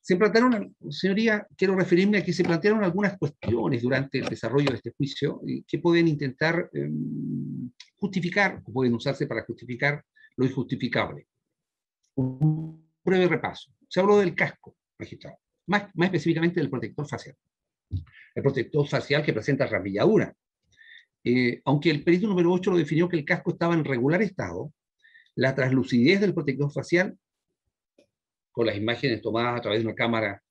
Se plantearon, señoría, quiero referirme a que se plantearon algunas cuestiones durante el desarrollo de este juicio que pueden intentar justificar, o pueden usarse para justificar lo injustificable. Un breve repaso. Se habló del casco, magistrado, más específicamente del protector facial. El protector facial que presenta ramilladura. Aunque el perito número 8 lo definió que el casco estaba en regular estado, la translucidez del protector facial, con las imágenes tomadas a través de una cámara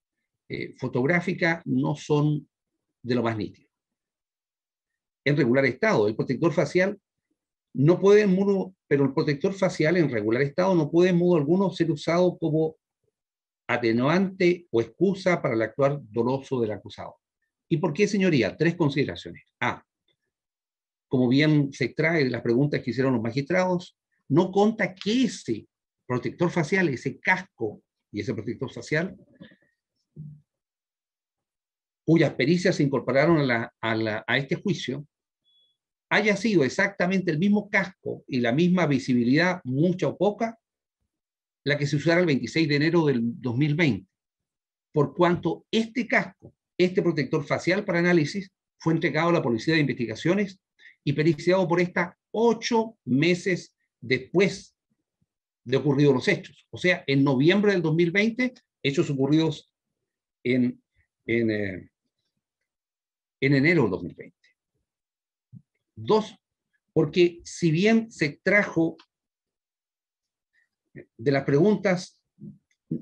fotográfica, no son de lo más nítido. En regular estado, el protector facial no puede en modo, pero el protector facial en regular estado no puede en modo alguno ser usado como atenuante o excusa para el actuar doloso del acusado. ¿Y por qué, señoría? 3 consideraciones. A, como bien se extrae de las preguntas que hicieron los magistrados, no consta que ese protector facial, ese casco y ese protector facial, cuyas pericias se incorporaron a este juicio, haya sido exactamente el mismo casco y la misma visibilidad, mucha o poca, la que se usara el 26 de enero del 2020, por cuanto este casco, este protector facial para análisis, fue entregado a la Policía de Investigaciones y periciado por esta 8 meses después de ocurridos los hechos. O sea, en noviembre del 2020, hechos ocurridos en enero del 2020. 2, porque si bien se extrajo de las preguntas,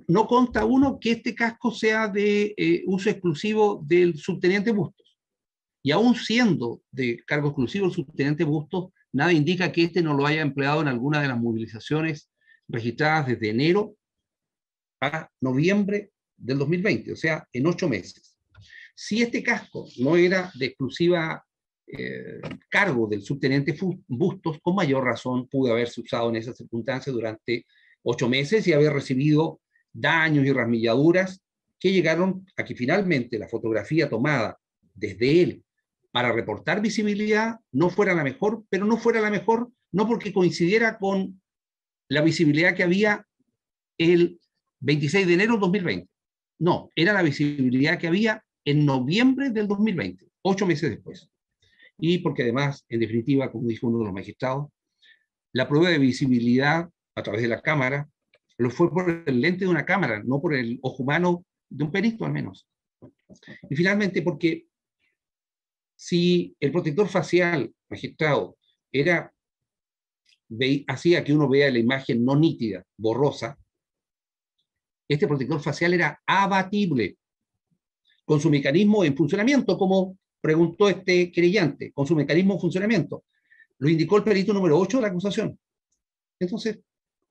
no consta uno que este casco sea de uso exclusivo del subteniente Bustos. Y aún siendo de cargo exclusivo el subteniente Bustos, nada indica que este no lo haya empleado en alguna de las movilizaciones registradas desde enero a noviembre del 2020, o sea, en 8 meses. Si este casco no era de exclusiva cargo del subteniente Bustos, con mayor razón pudo haberse usado en esas circunstancias durante 8 meses y haber recibido daños y rasmilladuras que llegaron a que finalmente la fotografía tomada desde él para reportar visibilidad no fuera la mejor, pero no fuera la mejor no porque coincidiera con la visibilidad que había el 26 de enero del 2020. No, era la visibilidad que había en noviembre del 2020, 8 meses después. Y porque además, en definitiva, como dijo uno de los magistrados, la prueba de visibilidad a través de la cámara lo fue por el lente de una cámara, no por el ojo humano de un perito al menos. Y finalmente, porque si el protector facial, magistrado, hacía que uno vea la imagen no nítida, borrosa, este protector facial era abatible, con su mecanismo en funcionamiento, como preguntó este querellante, con su mecanismo en funcionamiento. Lo indicó el perito número 8 de la acusación. Entonces,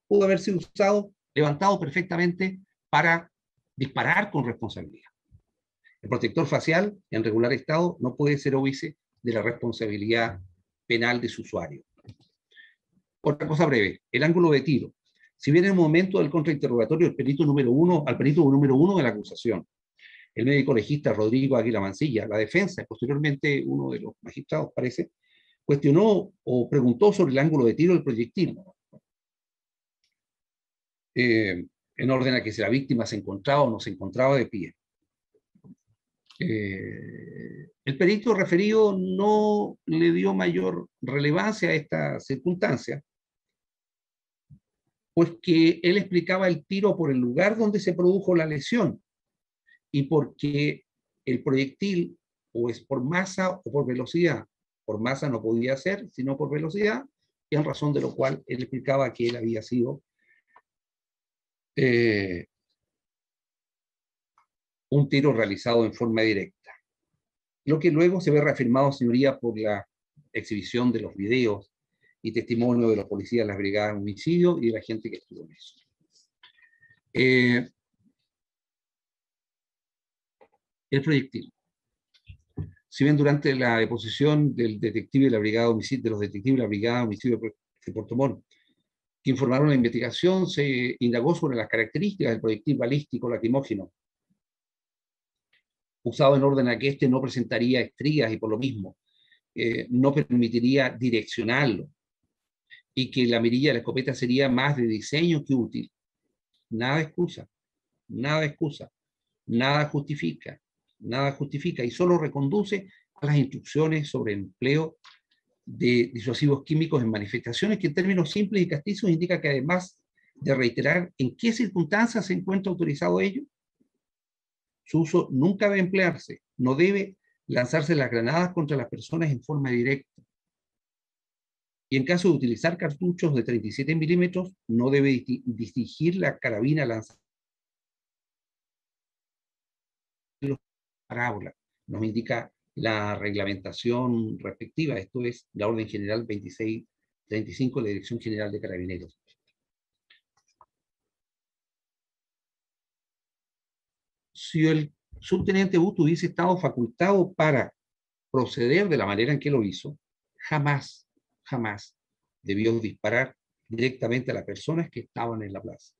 pudo haber sido usado, levantado perfectamente para disparar con responsabilidad. El protector facial, en regular estado, no puede ser óbice de la responsabilidad penal de su usuario. Otra cosa breve, el ángulo de tiro. Si bien en el momento del contrainterrogatorio al perito número 1 de la acusación, el médico legista Rodrigo Águila Mancilla, la defensa, y posteriormente uno de los magistrados, parece, cuestionó o preguntó sobre el ángulo de tiro del proyectil, en orden a que si la víctima se encontraba o no se encontraba de pie. El perito referido no le dio mayor relevancia a esta circunstancia, pues que él explicaba el tiro por el lugar donde se produjo la lesión y porque el proyectil o es por masa o por velocidad. Por masa no podía ser, sino por velocidad, y en razón de lo cual él explicaba que él había sido un tiro realizado en forma directa. Lo que luego se ve reafirmado, señoría, por la exhibición de los videos y testimonio de los policías de las brigadas de homicidio y de la gente que estuvo en eso. El proyectil. Si bien durante la deposición del detective de la brigada de homicidio, de los detectives de la brigada de homicidio de Puerto Montt, que informaron la investigación, se indagó sobre las características del proyectil balístico lacrimógeno, usado en orden a que éste no presentaría estrías y por lo mismo no permitiría direccionarlo. y que la mirilla de la escopeta sería más de diseño que útil. Nada excusa, nada excusa, nada justifica, y solo reconduce a las instrucciones sobre empleo de disuasivos químicos en manifestaciones que en términos simples y castizos indica que además de reiterar en qué circunstancias se encuentra autorizado ello, su uso nunca debe emplearse, no debe lanzarse las granadas contra las personas en forma directa. Y en caso de utilizar cartuchos de 37 milímetros, no debe distinguir la carabina lanzada. Parábola nos indica la reglamentación respectiva, esto es la Orden General 2635 de la Dirección General de Carabineros. Si el subteniente Busto hubiese estado facultado para proceder de la manera en que lo hizo, jamás debió disparar directamente a las personas que estaban en la plaza.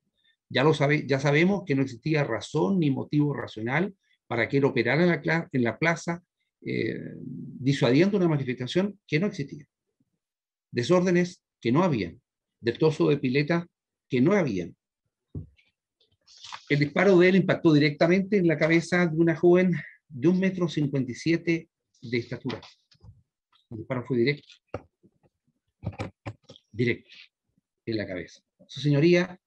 Ya sabemos que no existía razón ni motivo racional para que él operara en la plaza, disuadiendo una manifestación que no existía. Desórdenes que no habían, destrozos de pileta que no habían. El disparo de él impactó directamente en la cabeza de una joven de 1,57 m de estatura. El disparo fue directo en la cabeza. Su señoría,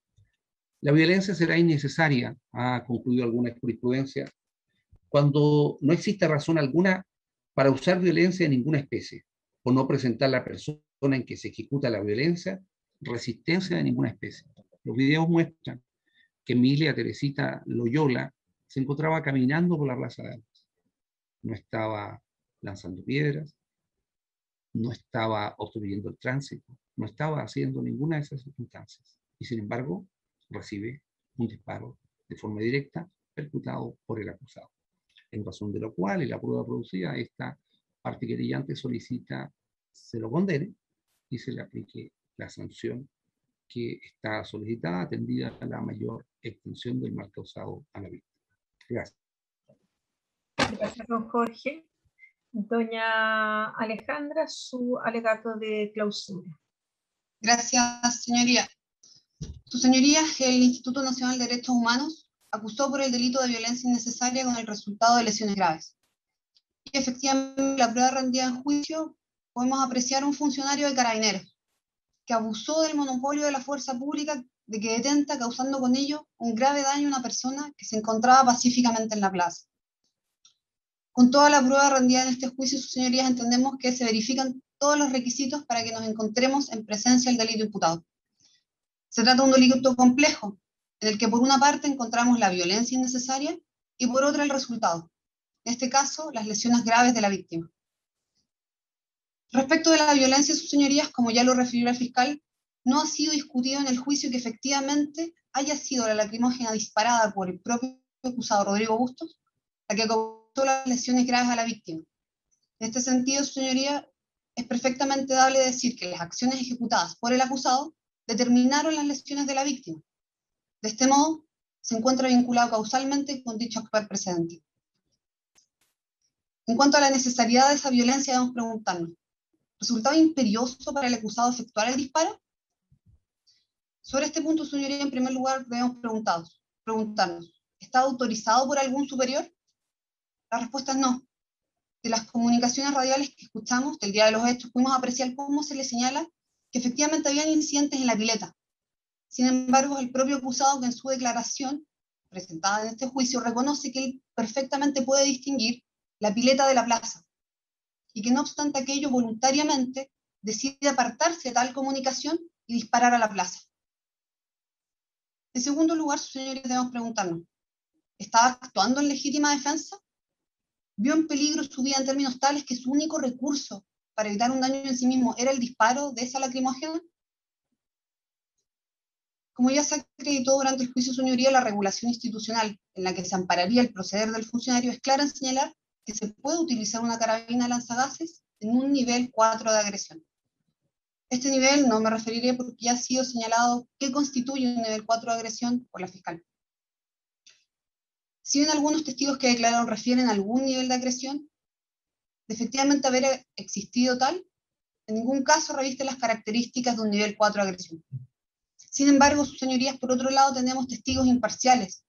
la violencia será innecesaria, ha concluido alguna jurisprudencia, cuando no exista razón alguna para usar violencia de ninguna especie, o no presentar a la persona en que se ejecuta la violencia resistencia de ninguna especie. Los videos muestran que Emilia Teresita Loyola se encontraba caminando por la Plaza de Armas. No estaba lanzando piedras, no estaba obstruyendo el tránsito, no estaba haciendo ninguna de esas circunstancias. Y sin embargo, recibe un disparo de forma directa, percutado por el acusado. En razón de lo cual, y la prueba producida, esta parte querellante solicita se lo condene y se le aplique la sanción que está solicitada, atendida a la mayor extensión del mal causado a la víctima. Gracias. Gracias, don Jorge. Doña Alejandra, su alegato de clausura. Gracias, señoría. Su señoría, el Instituto Nacional de Derechos Humanos acusó por el delito de violencia innecesaria con el resultado de lesiones graves. Y efectivamente, la prueba rendida en juicio, podemos apreciar un funcionario de Carabineros que abusó del monopolio de la fuerza pública de que detenta, causando con ello un grave daño a una persona que se encontraba pacíficamente en la plaza. Con toda la prueba rendida en este juicio, sus señorías, entendemos que se verifican todos los requisitos para que nos encontremos en presencia del delito imputado. Se trata de un delito complejo, en el que por una parte encontramos la violencia innecesaria y por otra el resultado, en este caso las lesiones graves de la víctima. Respecto de la violencia, sus señorías, como ya lo refirió el fiscal, no ha sido discutido en el juicio que efectivamente haya sido la lacrimógena disparada por el propio acusado Rodrigo Bustos la que causó las lesiones graves a la víctima. En este sentido, su señoría, es perfectamente dable decir que las acciones ejecutadas por el acusado determinaron las lesiones de la víctima. De este modo, se encuentra vinculado causalmente con dicho actuar precedente. En cuanto a la necesariedad de esa violencia, debemos preguntarnos, ¿resultaba imperioso para el acusado efectuar el disparo? Sobre este punto, señoría, en primer lugar, debemos preguntarnos, ¿estaba autorizado por algún superior? La respuesta es no. De las comunicaciones radiales que escuchamos del día de los hechos, pudimos apreciar cómo se le señala que efectivamente habían incidentes en la pileta. Sin embargo, el propio acusado, que en su declaración presentada en este juicio, reconoce que él perfectamente puede distinguir la pileta de la plaza, y que no obstante aquello, voluntariamente decide apartarse de tal comunicación y disparar a la plaza. En segundo lugar, sus señorías, debemos preguntarnos, ¿estaba actuando en legítima defensa? ¿Vio en peligro su vida en términos tales que su único recurso para evitar un daño en sí mismo era el disparo de esa lacrimógena? Como ya se acreditó durante el juicio, señoría, la regulación institucional en la que se ampararía el proceder del funcionario es clara en señalar que se puede utilizar una carabina lanzagases en un nivel 4 de agresión. Este nivel no me referiré porque ya ha sido señalado qué constituye un nivel 4 de agresión por la fiscal. Si bien algunos testigos que declararon refieren a algún nivel de agresión, de efectivamente haber existido tal, en ningún caso reviste las características de un nivel 4 de agresión. Sin embargo, sus señorías, por otro lado, tenemos testigos imparciales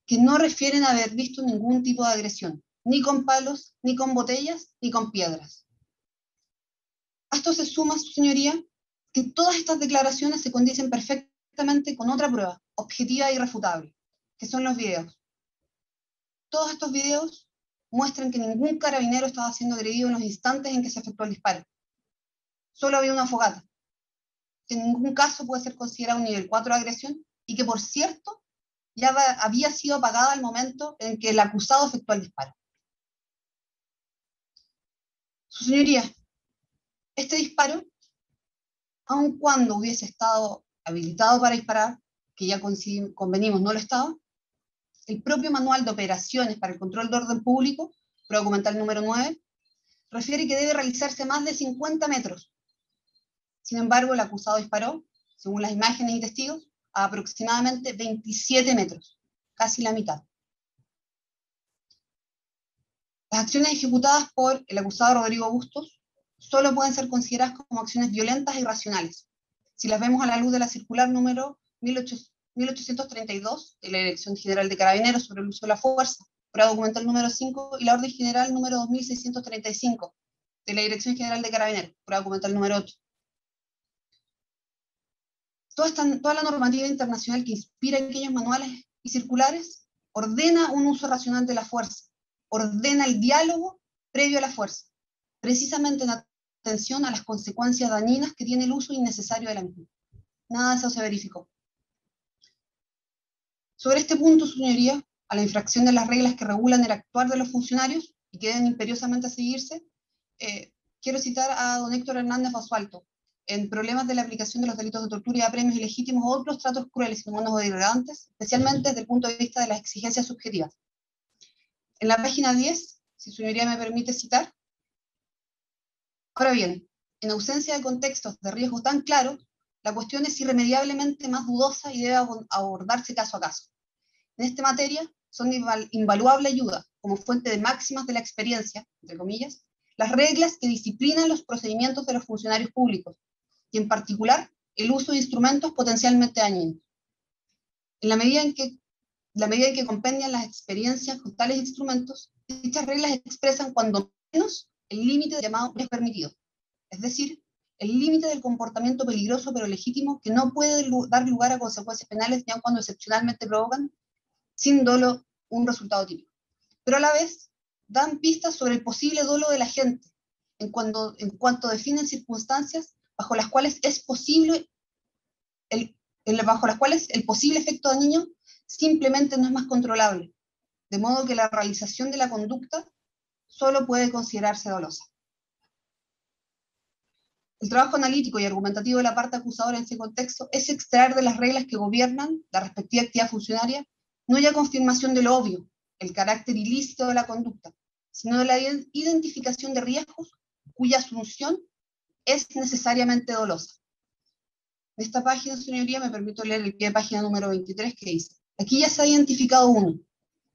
que no refieren a haber visto ningún tipo de agresión, ni con palos, ni con botellas, ni con piedras. A esto se suma, su señoría, que todas estas declaraciones se condicen perfectamente con otra prueba, objetiva e irrefutable, que son los videos. Todos estos videos muestran que ningún carabinero estaba siendo agredido en los instantes en que se efectuó el disparo. Solo había una fogata, que en ningún caso puede ser considerado un nivel 4 de agresión, y que, por cierto, ya había sido apagada al momento en que el acusado efectuó el disparo. Su señoría, este disparo, aun cuando hubiese estado habilitado para disparar, que ya convenimos no lo estaba, el propio manual de operaciones para el control de orden público, prueba documental número 9, refiere que debe realizarse a más de 50 metros. Sin embargo, el acusado disparó, según las imágenes y testigos, a aproximadamente 27 metros, casi la mitad. Las acciones ejecutadas por el acusado Rodrigo Bustos solo pueden ser consideradas como acciones violentas e irracionales, si las vemos a la luz de la circular número 1832 de la Dirección General de Carabineros sobre el uso de la fuerza, prueba documental número 5, y la Orden General número 2635 de la Dirección General de Carabineros, prueba documental número 8. Toda la normativa internacional que inspira aquellos manuales y circulares ordena un uso racional de la fuerza, ordena el diálogo previo a la fuerza, precisamente en atención a las consecuencias dañinas que tiene el uso innecesario de la misma. Nada de eso se verificó. Sobre este punto, su señoría, a la infracción de las reglas que regulan el actuar de los funcionarios y que deben imperiosamente seguirse, quiero citar a don Héctor Hernández Basualto, en Problemas de la aplicación de los delitos de tortura y apremios ilegítimos o otros tratos crueles, inhumanos o degradantes, especialmente desde el punto de vista de las exigencias subjetivas. En la página 10, si su señoría me permite citar, ahora bien, en ausencia de contextos de riesgo tan claros, la cuestión es irremediablemente más dudosa y debe abordarse caso a caso. En esta materia son de invaluable ayuda, como fuente de máximas de la experiencia, entre comillas, las reglas que disciplinan los procedimientos de los funcionarios públicos, y en particular el uso de instrumentos potencialmente dañinos. En la medida en que compendian las experiencias con tales instrumentos, dichas reglas expresan cuando menos el límite de llamado es permitido, es decir, el límite del comportamiento peligroso pero legítimo que no puede dar lugar a consecuencias penales ni aun cuando excepcionalmente provocan, sin dolo, un resultado típico. Pero a la vez, dan pistas sobre el posible dolo de la gente, en cuanto definen circunstancias bajo las cuales es posible bajo las cuales el posible efecto dañino simplemente no es más controlable, de modo que la realización de la conducta solo puede considerarse dolosa. El trabajo analítico y argumentativo de la parte acusadora en ese contexto es extraer de las reglas que gobiernan la respectiva actividad funcionaria no ya confirmación de lo obvio, el carácter ilícito de la conducta, sino de la identificación de riesgos cuya asunción es necesariamente dolosa. En esta página, señoría, me permito leer el pie de página número 23 que dice: aquí ya se ha identificado uno,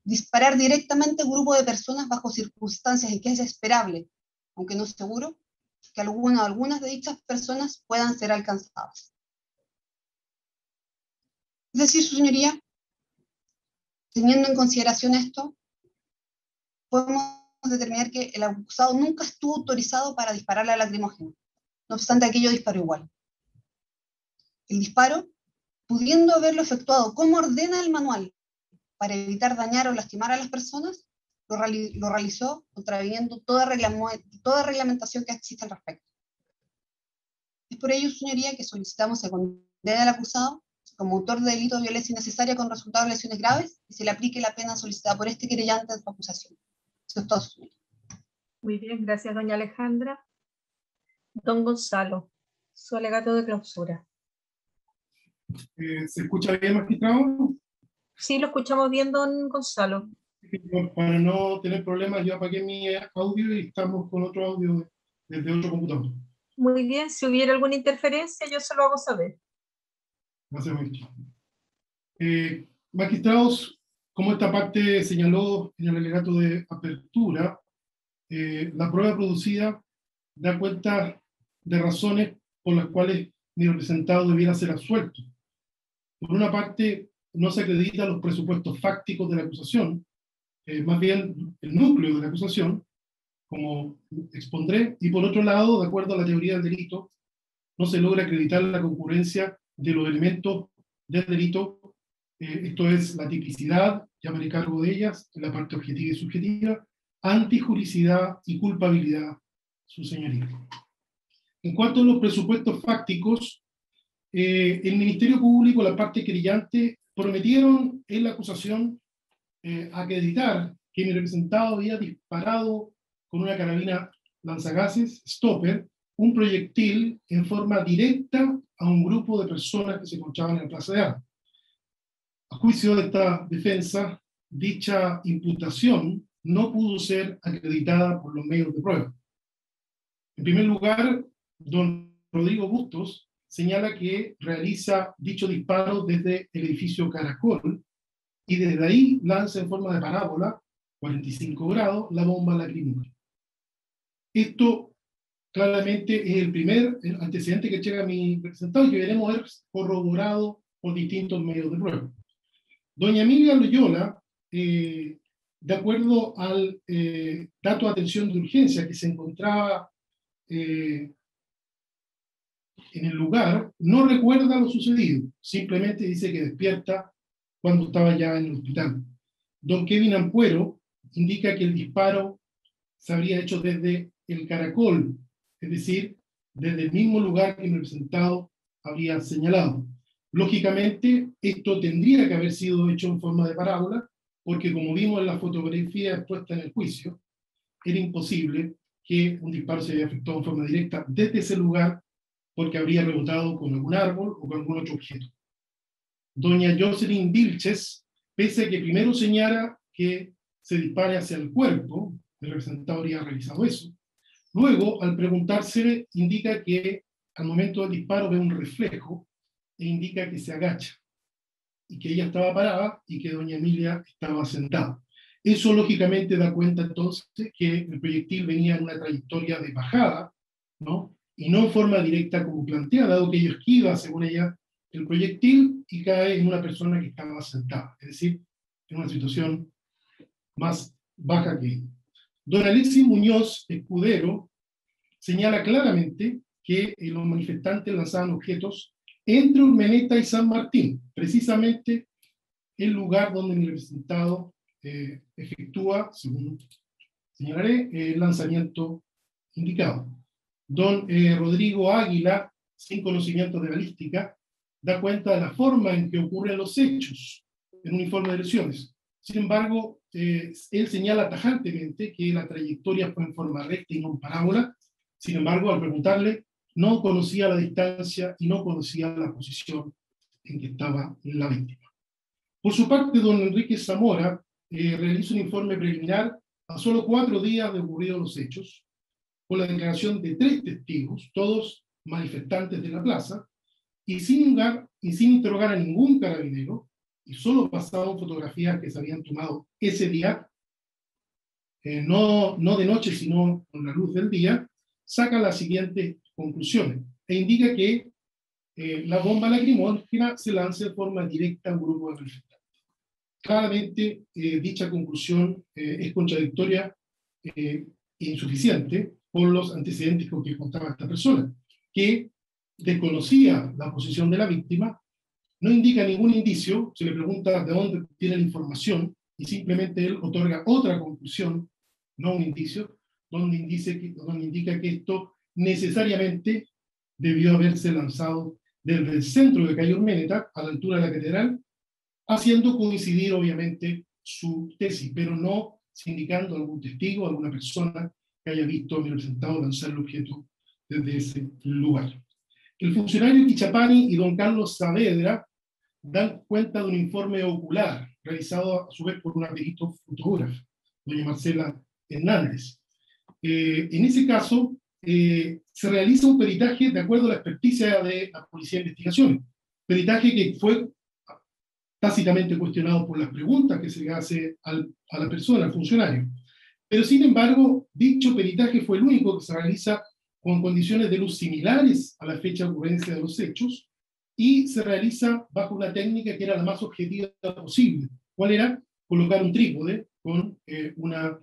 disparar directamente a un grupo de personas bajo circunstancias en que es esperable, aunque no seguro, que algunas de dichas personas puedan ser alcanzadas. Es decir, su señoría, teniendo en consideración esto, podemos determinar que el acusado nunca estuvo autorizado para disparar la lacrimógena. No obstante, aquello disparó igual. El disparo, pudiendo haberlo efectuado como ordena el manual para evitar dañar o lastimar a las personas, lo realizó contraviniendo toda reglamentación que existe al respecto. Es por ello, señoría, que solicitamos se condene al acusado como autor de delito de violencia innecesaria con resultado de lesiones graves y se le aplique la pena solicitada por este querellante de su acusación. Eso es todo, señoría. Muy bien, gracias, doña Alejandra. Don Gonzalo, su alegato de clausura. ¿Se escucha bien, magistrado? Sí, lo escuchamos bien, don Gonzalo. Para no tener problemas, yo apagué mi audio y estamos con otro audio desde otro computador. Muy bien, si hubiera alguna interferencia, yo se lo hago saber. Gracias, magistrado. Magistrados, como esta parte señaló en el alegato de apertura, la prueba producida da cuenta de razones por las cuales mi representado debiera ser absuelto. Por una parte, no se acreditan los presupuestos fácticos de la acusación, más bien el núcleo de la acusación, como expondré, y por otro lado, de acuerdo a la teoría del delito, no se logra acreditar la concurrencia de los elementos del delito, esto es la tipicidad, ya me encargo de ellas, en la parte objetiva y subjetiva, antijuricidad y culpabilidad, su señoría. En cuanto a los presupuestos fácticos, el Ministerio Público, la parte querellante, prometieron en la acusación acreditar que mi representado había disparado con una carabina lanzagases, stopper, un proyectil en forma directa a un grupo de personas que se encontraban en la Plaza de Armas. A juicio de esta defensa, dicha imputación no pudo ser acreditada por los medios de prueba. En primer lugar, don Rodrigo Bustos señala que realiza dicho disparo desde el edificio Caracol y desde ahí lanza en forma de parábola, 45 grados, la bomba lacrimógena. Esto claramente es el primer antecedente que llega a mi representado y que veremos ver corroborado por distintos medios de prueba. Doña Emilia Loyola, de acuerdo al dato de atención de urgencia que se encontraba en el lugar, no recuerda lo sucedido, simplemente dice que despierta cuando estaba ya en el hospital. Don Kevin Ampuero indica que el disparo se habría hecho desde el Caracol, es decir, desde el mismo lugar que el representado habría señalado. Lógicamente, esto tendría que haber sido hecho en forma de parábola, porque como vimos en la fotografía expuesta en el juicio, era imposible que un disparo se haya efectuado en forma directa desde ese lugar, porque habría rebotado con algún árbol o con algún otro objeto. Doña Jocelyn Vilches, pese a que primero señala que se dispare hacia el cuerpo, el representado habría realizado eso. Luego, al preguntarse, indica que al momento del disparo ve un reflejo e indica que se agacha, y que ella estaba parada y que doña Emilia estaba sentada. Eso lógicamente da cuenta entonces que el proyectil venía en una trayectoria de bajada, ¿no? Y no en forma directa como plantea, dado que ella esquiva, según ella, el proyectil y cae en una persona que estaba sentada, es decir, en una situación más baja que ella. Don Alexis Muñoz Escudero señala claramente que los manifestantes lanzaban objetos entre Urmeneta y San Martín, precisamente el lugar donde mi representado efectúa, según señalaré, el lanzamiento indicado. Don Rodrigo Águila, sin conocimientos de balística, da cuenta de la forma en que ocurren los hechos en un informe de lesiones. Sin embargo, él señala tajantemente que la trayectoria fue en forma recta y no en parábola. Sin embargo, al preguntarle, no conocía la distancia y no conocía la posición en que estaba la víctima. Por su parte, don Enrique Zamora realiza un informe preliminar a solo 4 días de ocurridos los hechos, con la declaración de 3 testigos, todos manifestantes de la plaza, y sin interrogar a ningún carabinero, y solo basado en fotografías que se habían tomado ese día, no de noche, sino con la luz del día, saca las siguientes conclusiones, e indica que la bomba lacrimógena se lanza de forma directa a un grupo de manifestantes. Claramente, dicha conclusión es contradictoria e insuficiente por los antecedentes con que contaba esta persona, que desconocía la posición de la víctima, no indica ningún indicio, se le pregunta de dónde tiene la información, y simplemente él otorga otra conclusión, no un indicio, donde indica que esto necesariamente debió haberse lanzado desde el centro de calle Urmeneta a la altura de la catedral, haciendo coincidir obviamente su tesis, pero no indicando algún testigo, alguna persona que haya visto a mi representado lanzar el objeto desde ese lugar. El funcionario Quichapani y don Carlos Saavedra dan cuenta de un informe ocular realizado a su vez por una perito fotógrafa, doña Marcela Hernández. En ese caso, se realiza un peritaje de acuerdo a la experticia de la Policía de Investigaciones, peritaje que fue tácitamente cuestionado por las preguntas que se le hace a la persona, al funcionario. Pero sin embargo, dicho peritaje fue el único que se realiza con condiciones de luz similares a la fecha de ocurrencia de los hechos, y se realiza bajo una técnica que era la más objetiva posible. ¿Cuál era? Colocar un trípode con una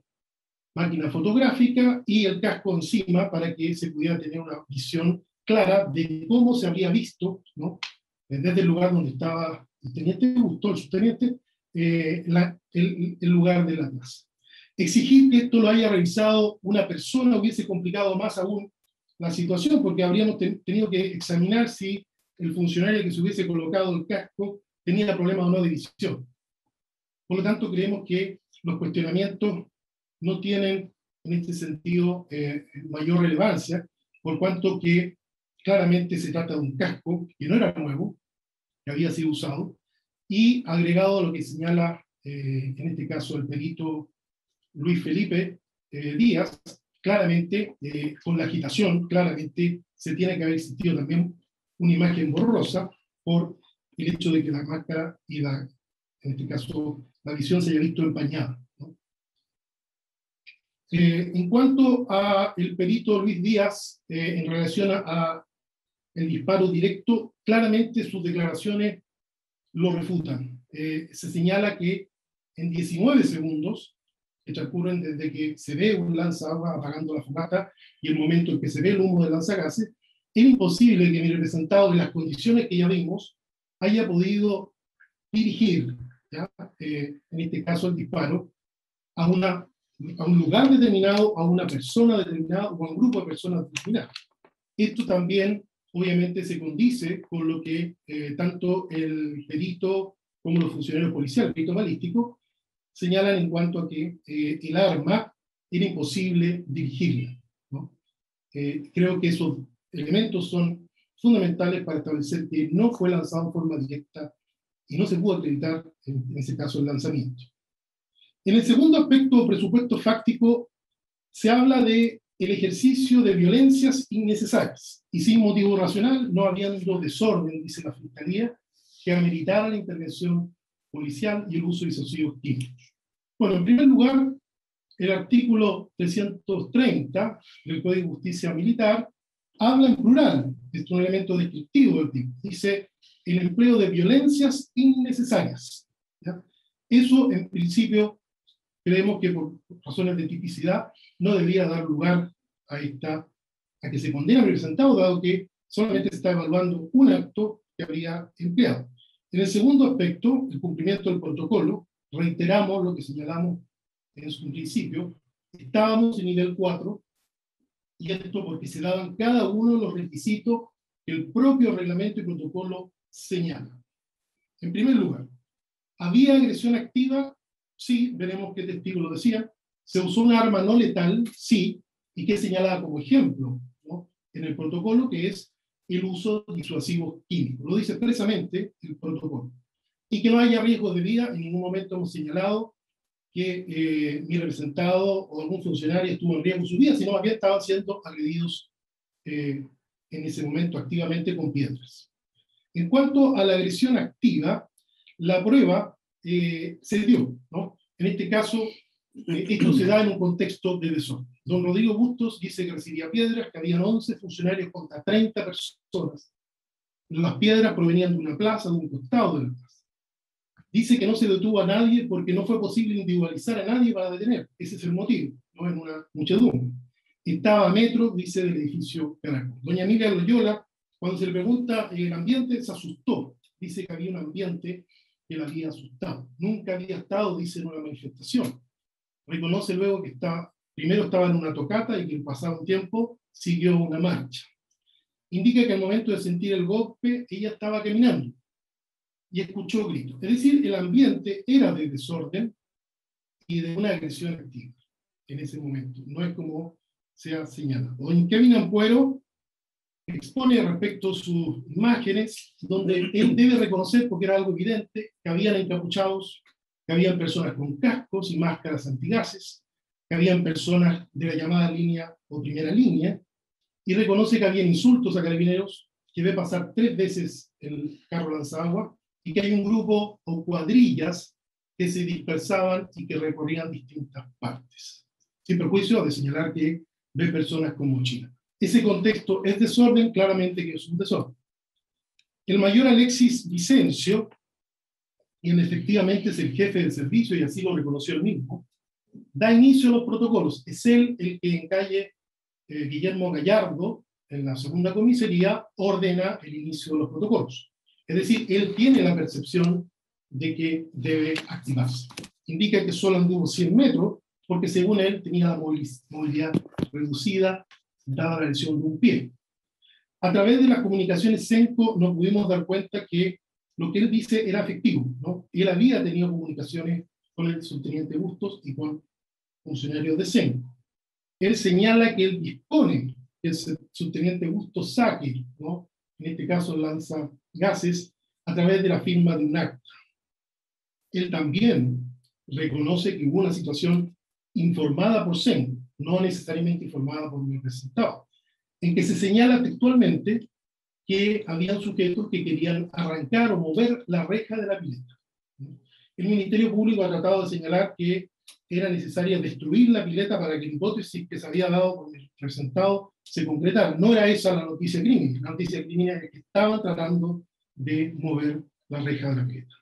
máquina fotográfica y el casco encima para que se pudiera tener una visión clara de cómo se habría visto, ¿no?, desde el lugar donde estaba el teniente Busto, el subteniente, el lugar de la plaza. Exigir que esto lo haya revisado una persona hubiese complicado más aún la situación, porque habríamos tenido que examinar si el funcionario que se hubiese colocado el casco tenía problemas o no de visión. Por lo tanto, creemos que los cuestionamientos no tienen en este sentido mayor relevancia, por cuanto que claramente se trata de un casco que no era nuevo, que había sido usado, y agregado a lo que señala en este caso el perito Luis Felipe Díaz, claramente con la agitación, claramente se tiene que haber existido también una imagen borrosa por el hecho de que la máscara y en este caso la visión se haya visto empañada, ¿no? En cuanto a el perito Luis Díaz, en relación a el disparo directo, claramente sus declaraciones lo refutan. Se señala que en 19 segundos, que transcurren desde que se ve un lanzaagua apagando la fogata y el momento en que se ve el humo del lanzagases, es imposible que mi representado, en las condiciones que ya vimos, haya podido dirigir, ¿ya?, en este caso el disparo, a un lugar determinado, a una persona determinada o a un grupo de personas determinadas. Esto también, obviamente, se condice con lo que tanto el perito como los funcionarios policiales, el perito balístico, señalan en cuanto a que el arma era imposible dirigirla, ¿no? Creo que esos elementos son fundamentales para establecer que no fue lanzado en forma directa y no se pudo acreditar, en ese caso, el lanzamiento. En el segundo aspecto, presupuesto fáctico, se habla de el ejercicio de violencias innecesarias y sin motivo racional, no habiendo desorden, dice la Fiscalía, que ameritara la intervención policial y el uso de disuasivos químicos. Bueno, en primer lugar, el artículo 330 del Código de Justicia Militar habla en plural, es un elemento descriptivo del tipo. Dice, el empleo de violencias innecesarias, ¿ya? Eso, en principio, creemos que por razones de tipicidad no debería dar lugar a que se condene al representado, dado que solamente se está evaluando un acto que habría empleado. En el segundo aspecto, el cumplimiento del protocolo, reiteramos lo que señalamos en su principio, estábamos en nivel 4, y esto porque se daban cada uno de los requisitos que el propio reglamento y protocolo señala. En primer lugar, ¿había agresión activa? Sí, veremos qué testigo lo decía. ¿Se usó un arma no letal? Sí, y que señalaba como ejemplo, ¿no?, en el protocolo, que es el uso de disuasivos químicos. Lo dice expresamente el protocolo. Y que no haya riesgo de vida. En ningún momento hemos señalado que mi representado o algún funcionario estuvo en riesgo de su vida, sino más bien estaban siendo agredidos en ese momento activamente con piedras. En cuanto a la agresión activa, la prueba se dio, ¿no? En este caso, esto se da en un contexto de desorden. Don Rodrigo Bustos dice que recibía piedras, que habían 11 funcionarios contra 30 personas. Las piedras provenían de una plaza, de un costado de la plaza. Dice que no se detuvo a nadie porque no fue posible individualizar a nadie para detener. Ese es el motivo, no en una muchedumbre. Estaba a metros, dice, del edificio Caracol. Doña Emilia Loyola, cuando se le pregunta el ambiente, se asustó. Dice que había un ambiente que la había asustado. Nunca había estado, dice, en una manifestación. Reconoce luego que primero estaba en una tocata y que pasado un tiempo siguió una marcha. Indica que al momento de sentir el golpe, ella estaba caminando y escuchó gritos. Es decir, el ambiente era de desorden y de una agresión activa en ese momento. No es como se ha señalado. Don Kevin Ampuero expone respecto a sus imágenes, donde él debe reconocer, porque era algo evidente, que habían encapuchados, que habían personas con cascos y máscaras antigases, que habían personas de la llamada línea o primera línea, y reconoce que habían insultos a carabineros, que ve pasar 3 veces el carro lanzagua, y que hay un grupo o cuadrillas que se dispersaban y que recorrían distintas partes. Sin perjuicio de señalar que ve personas con mochila. ese contexto es desorden, claramente que es un desorden. El mayor Alexis Vicencio, quien efectivamente es el jefe del servicio y así lo reconoció él mismo, da inicio a los protocolos. Es él el que en calle Guillermo Gallardo, en la segunda comisaría, ordena el inicio de los protocolos. Es decir, él tiene la percepción de que debe activarse. Indica que solo anduvo 100 metros, porque según él tenía la movilidad reducida, dada la lesión de un pie. A través de las comunicaciones CENCO nos pudimos dar cuenta que lo que él dice era efectivo, ¿no? Él había tenido comunicaciones con el subteniente Bustos y con funcionarios de CENCO. Él señala que él dispone que el subteniente Bustos saque, ¿no?, en este caso lanza gases, a través de la firma de un acta. Él también reconoce que hubo una situación informada por CENCO, no necesariamente informada por mi representado, en que se señala textualmente que habían sujetos que querían arrancar o mover la reja de la pileta. El Ministerio Público ha tratado de señalar que era necesaria destruir la pileta para que la hipótesis que se había dado por el representado se concretara. No era esa la noticia criminal. La noticia criminal es que estaban tratando de mover la reja de la pileta.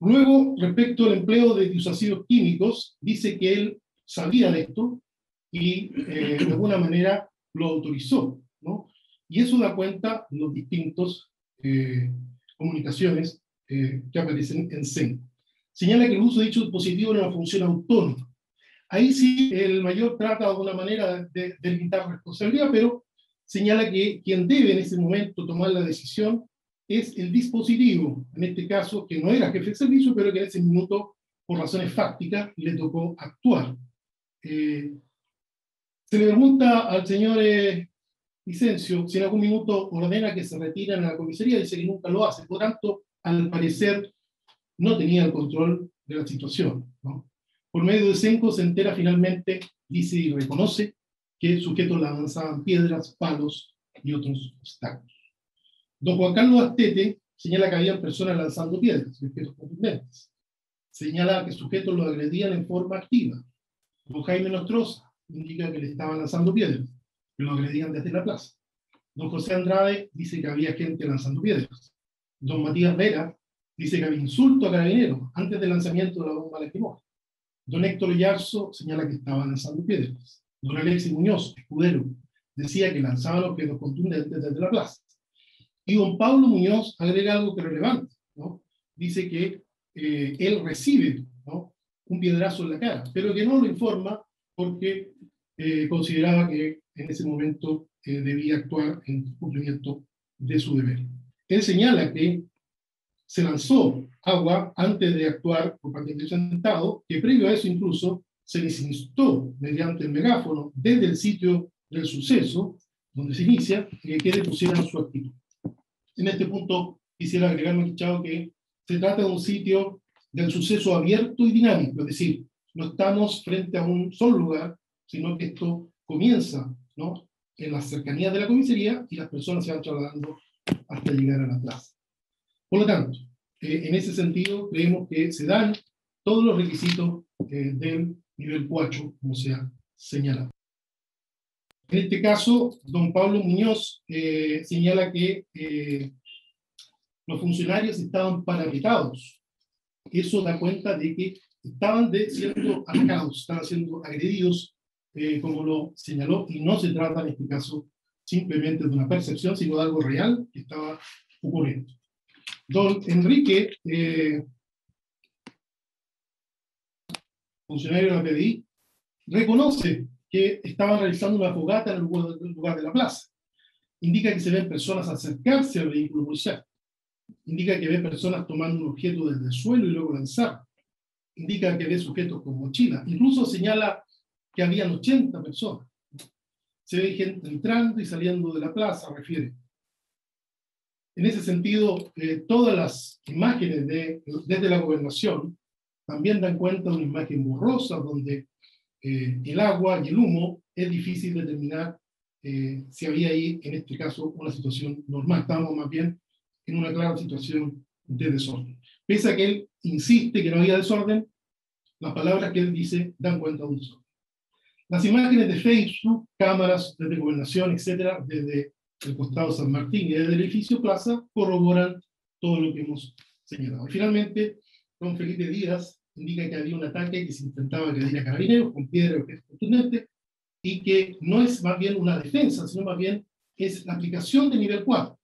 Luego, respecto al empleo de disuasivos químicos, dice que él sabía de esto y de alguna manera lo autorizó, ¿no? Y eso da cuenta de los distintos comunicaciones que aparecen en CENCO. Señala que el uso de dicho dispositivo era una función autónoma. Ahí sí el mayor trata de alguna manera de limitar responsabilidad, pero señala que quien debe en ese momento tomar la decisión es el dispositivo, en este caso, que no era jefe de servicio, pero que en ese minuto, por razones fácticas, le tocó actuar. Se le pregunta al señor Vicencio si en algún minuto ordena que se retiren a la comisaría, dice que nunca lo hace, por tanto, al parecer, no tenía el control de la situación, ¿no? Por medio de CENCO se entera finalmente, dice y reconoce, que sujetos lanzaban piedras, palos y otros obstáculos. Don Juan Carlos Astete señala que había personas lanzando piedras, objetos contundentes. Señala que sujetos lo agredían en forma activa. Don Jaime Nostroza indica que le estaban lanzando piedras, que lo agredían desde la plaza. Don José Andrade dice que había gente lanzando piedras. Don Matías Vera dice que había insulto a carabineros antes del lanzamiento de la bomba lacrimógena. Don Héctor Yarzo señala que estaban lanzando piedras. Don Alexis Muñoz, escudero, decía que lanzaban objetos contundentes desde la plaza. Y don Pablo Muñoz agrega algo que es relevante, ¿no? Dice que él recibe, ¿no?, un piedrazo en la cara, pero que no lo informa porque consideraba que en ese momento debía actuar en cumplimiento de su deber. Él señala que se lanzó agua antes de actuar por parte del representado, que previo a eso incluso se les instó mediante el megáfono desde el sitio del suceso, donde se inicia, que depusieran su actitud. En este punto quisiera agregar, Chao, que se trata de un sitio del suceso abierto y dinámico, es decir, no estamos frente a un solo lugar, sino que esto comienza, ¿no?, en las cercanías de la comisaría y las personas se van trasladando hasta llegar a la plaza. Por lo tanto, en ese sentido, creemos que se dan todos los requisitos del nivel 4, como se ha señalado. En este caso, don Pablo Muñoz señala que los funcionarios estaban parapetados. Eso da cuenta de que estaban siendo atacados, estaban siendo agredidos, como lo señaló, y no se trata en este caso simplemente de una percepción, sino de algo real que estaba ocurriendo. Don Enrique, funcionario de la PDI, reconoce que estaban realizando una fogata en el lugar de la plaza. Indica que se ven personas acercarse al vehículo policial. Indica que ve personas tomando un objeto desde el suelo y luego lanzar. Indica que ve sujetos con mochila. Incluso señala que habían 80 personas. Se ve gente entrando y saliendo de la plaza, refiere. En ese sentido, todas las imágenes desde la gobernación también dan cuenta de una imagen borrosa, donde el agua y el humo es difícil determinar si había ahí, en este caso, una situación normal. Estábamos más bien en una clara situación de desorden. Pese a que él insiste que no había desorden, las palabras que él dice dan cuenta de un desorden. Las imágenes de Facebook, cámaras desde gobernación, etcétera, desde el costado San Martín y desde el edificio Plaza, corroboran todo lo que hemos señalado. Y finalmente, don Felipe Díaz indica que había un ataque que se intentaba agredir a carabineros con piedra o objetos contundentes, y que no es más bien una defensa, sino más bien es la aplicación de nivel 4,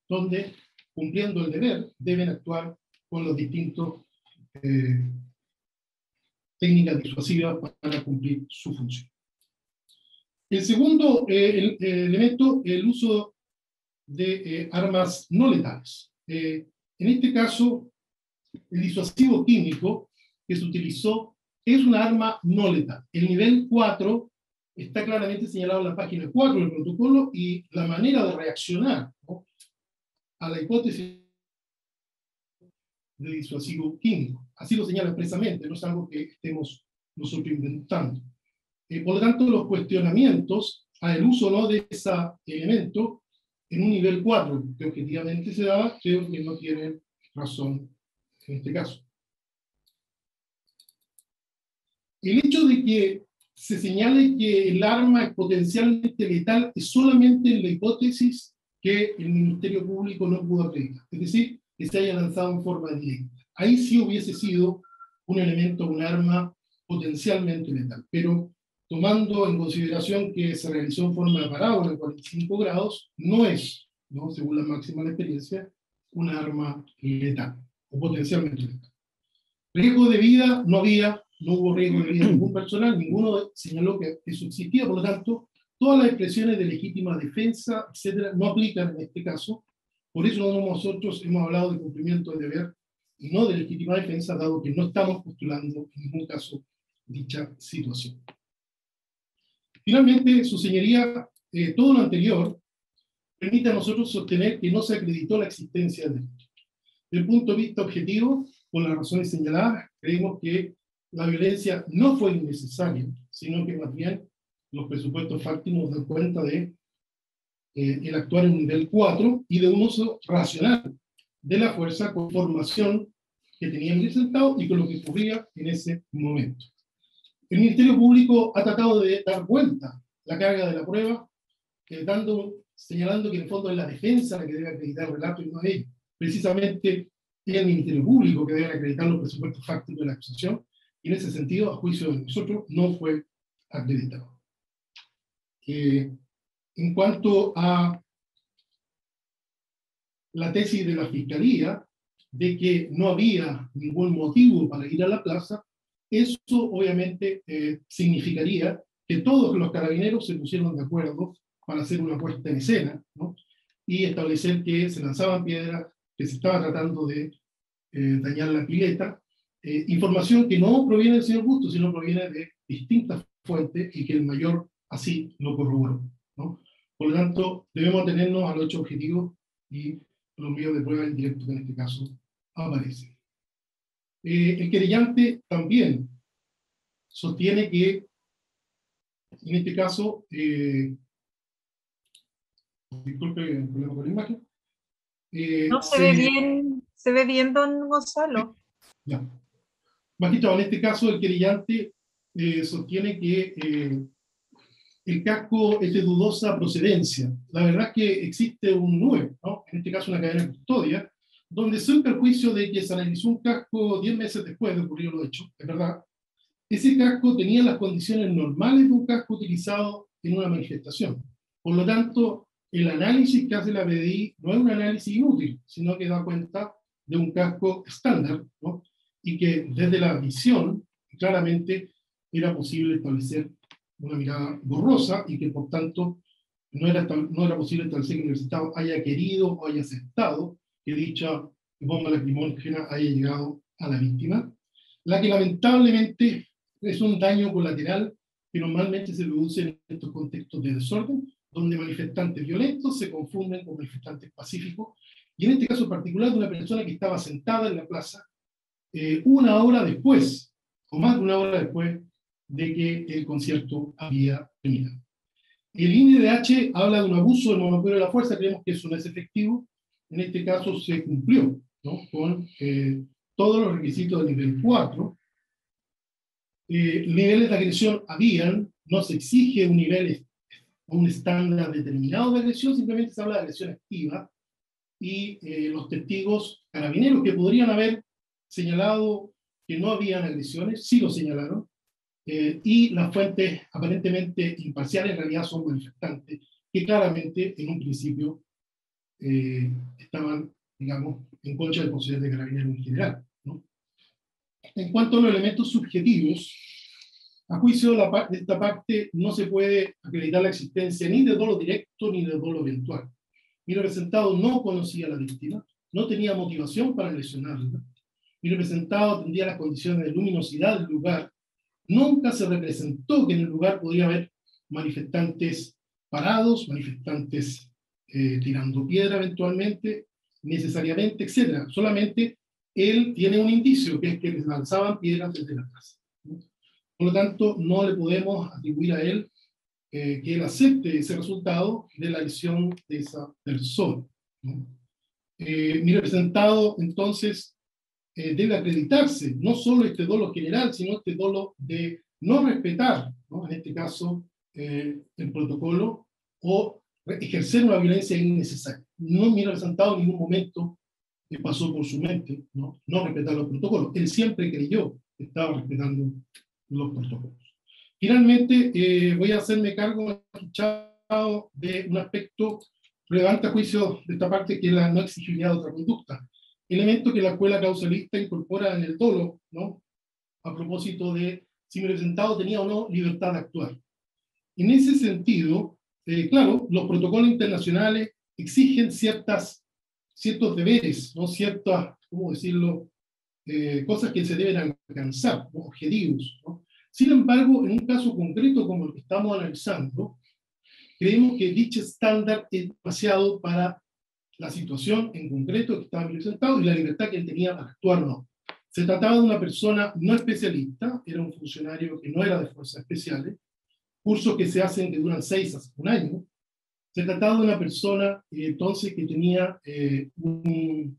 donde, cumpliendo el deber, deben actuar con los distintos técnicas disuasivas para cumplir su función. El segundo elemento, el uso de armas no letales. En este caso, el disuasivo químico que se utilizó es una arma no letal. El nivel 4 está claramente señalado en la página 4 del protocolo, y la manera de reaccionar, ¿no?, a la hipótesis de disuasivo químico. Así lo señala expresamente, no es algo que estemos nosotros inventando. Por lo tanto, los cuestionamientos al uso o no de ese elemento en un nivel 4 que objetivamente se daba, creo que no tienen razón en este caso. El hecho de que se señale que el arma es potencialmente letal es solamente en la hipótesis que el Ministerio Público no pudo acreditar, es decir, que se haya lanzado en forma directa. Ahí sí hubiese sido un elemento, un arma potencialmente letal, pero tomando en consideración que se realizó en forma de parábola en 45 grados, no es, ¿no?, según la máxima de la experiencia, una arma letal o potencialmente letal. Riesgo de vida no había, no hubo riesgo de vida de ningún personal, ninguno señaló que eso existía, por lo tanto, todas las expresiones de legítima defensa, etcétera, no aplican en este caso. Por eso nosotros hemos hablado de cumplimiento de deber y no de legítima defensa, dado que no estamos postulando en ningún caso dicha situación. Finalmente, su señoría, todo lo anterior permite a nosotros sostener que no se acreditó la existencia del delito. Desde el punto de vista objetivo, por las razones señaladas, creemos que la violencia no fue innecesaria, sino que más bien los presupuestos fácticos nos dan cuenta de el actuar en nivel 4 y de un uso racional de la fuerza con formación que tenían presentado y con lo que ocurría en ese momento. El Ministerio Público ha tratado de dar vuelta la carga de la prueba, señalando que en el fondo es la defensa la que debe acreditar el relato y no ellos. Precisamente es el Ministerio Público que debe acreditar los presupuestos fácticos de la acusación, y en ese sentido, a juicio de nosotros, no fue acreditado. En cuanto a la tesis de la Fiscalía, de que no había ningún motivo para ir a la plaza, eso obviamente significaría que todos los carabineros se pusieron de acuerdo para hacer una puesta en escena, ¿no?, y establecer que se lanzaban piedras, que se estaba tratando de dañar la pileta, información que no proviene del señor Bustos, sino proviene de distintas fuentes y que el mayor así lo corroboró, ¿no? Por lo tanto, debemos atenernos a los hechos objetivos y los medios de prueba indirectos que en este caso aparecen. El querellante también sostiene que, en este caso, disculpe el problema con la imagen. No se ve bien, don Gonzalo. Ya. Magistrado, en este caso el querellante sostiene que el casco es de dudosa procedencia. La verdad es que existe un NUE, ¿no?, en este caso una cadena de custodia, donde se el juicio de que se analizó un casco 10 meses después de ocurrir los hechos, es verdad. Ese casco tenía las condiciones normales de un casco utilizado en una manifestación. Por lo tanto, el análisis que hace la PDI no es un análisis inútil, sino que da cuenta de un casco estándar, ¿no?, y que desde la visión claramente era posible establecer una mirada borrosa y que por tanto no era posible establecer que el Estado haya querido o haya aceptado que dicha bomba lacrimógena haya llegado a la víctima, la que lamentablemente es un daño colateral que normalmente se produce en estos contextos de desorden, donde manifestantes violentos se confunden con manifestantes pacíficos, y en este caso particular de una persona que estaba sentada en la plaza una hora después, o más de una hora después, de que el concierto había terminado. El INDH habla de un abuso del monopolio de la fuerza, creemos que eso no es efectivo. En este caso se cumplió, ¿no?, con todos los requisitos del nivel 4. Niveles de agresión habían, no se exige un nivel o un estándar determinado de agresión, simplemente se habla de agresión activa, y los testigos carabineros que podrían haber señalado que no habían agresiones, sí lo señalaron, y las fuentes aparentemente imparciales en realidad son manifestantes, que claramente en un principio estaban, digamos, en contra del Consejo de Carabineros en general, ¿no? En cuanto a los elementos subjetivos, a juicio de esta parte no se puede acreditar la existencia ni de dolo directo ni de dolo eventual. Mi representado no conocía a la víctima, no tenía motivación para lesionarla. Mi representado atendía las condiciones de luminosidad del lugar. Nunca se representó que en el lugar podría haber manifestantes parados, manifestantes tirando piedra eventualmente, necesariamente, etc. Solamente él tiene un indicio, que es que les lanzaban piedras desde la casa. Por lo tanto, no le podemos atribuir a él que él acepte ese resultado de la lesión de esa persona, ¿no? Mi representado, entonces, debe acreditarse no solo este dolo general, sino este dolo de no respetar, ¿no?, en este caso, el protocolo, o ejercer una violencia innecesaria. No, mi representado en ningún momento pasó por su mente no respetar los protocolos. Él siempre creyó que estaba respetando los protocolos. Finalmente, voy a hacerme cargo de un aspecto relevante a juicio de esta parte, que es la no exigibilidad de otra conducta. Elemento que la escuela causalista incorpora en el dolo, ¿no?, a propósito de si mi representado tenía o no libertad de actuar. En ese sentido, claro, los protocolos internacionales exigen ciertos deberes, ¿no?, ciertas, ¿cómo decirlo?, cosas que se deben alcanzar, ¿no?, objetivos, ¿no? Sin embargo, en un caso concreto como el que estamos analizando, creemos que dicho estándar es demasiado para la situación en concreto que estaba presentado y la libertad que él tenía para actuar o no. Se trataba de una persona no especialista, era un funcionario que no era de fuerzas especiales, cursos que se hacen que duran 6 a 1 año. Se trataba de una persona entonces que tenía un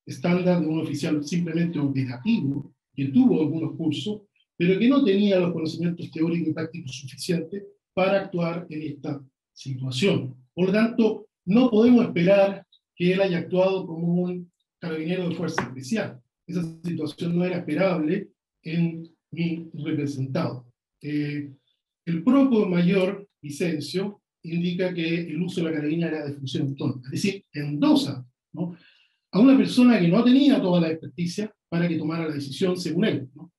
estándar de un oficial simplemente operativo, que tuvo algunos cursos, pero que no tenía los conocimientos teóricos y prácticos suficientes para actuar en esta situación. Por lo tanto, no podemos esperar que él haya actuado como un carabinero de fuerza especial. Esa situación no era esperable en mi representado. El propio mayor Vicencio indica que el uso de la carabina era de función autónoma, es decir, endosa, ¿no?, a una persona que no tenía toda la experticia para que tomara la decisión según él, ¿no?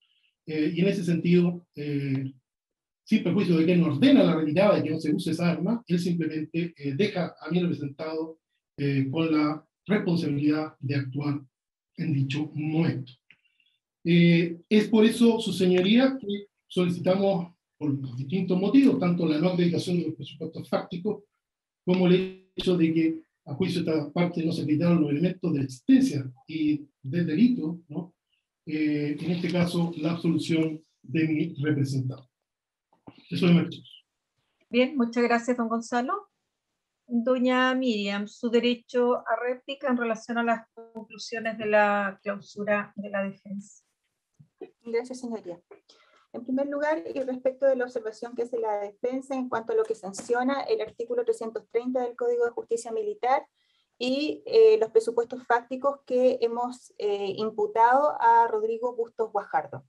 Y en ese sentido, sin perjuicio de que él no ordena la retirada de que no se use esa arma, él simplemente deja a mi representado con la responsabilidad de actuar en dicho momento. Es por eso, su señoría, que solicitamos, por los distintos motivos, tanto la no acreditación de los presupuestos fácticos, como el hecho de que a juicio de esta parte no se acreditaron los elementos de existencia y de delito, ¿no?, en este caso la absolución de mi representado. Eso es Marcos. Bien, muchas gracias, don Gonzalo. Doña Miriam, su derecho a réplica en relación a las conclusiones de la clausura de la defensa. Gracias, señoría. En primer lugar, y respecto de la observación que hace la defensa en cuanto a lo que sanciona el artículo 330 del Código de Justicia Militar y los presupuestos fácticos que hemos imputado a Rodrigo Bustos Guajardo.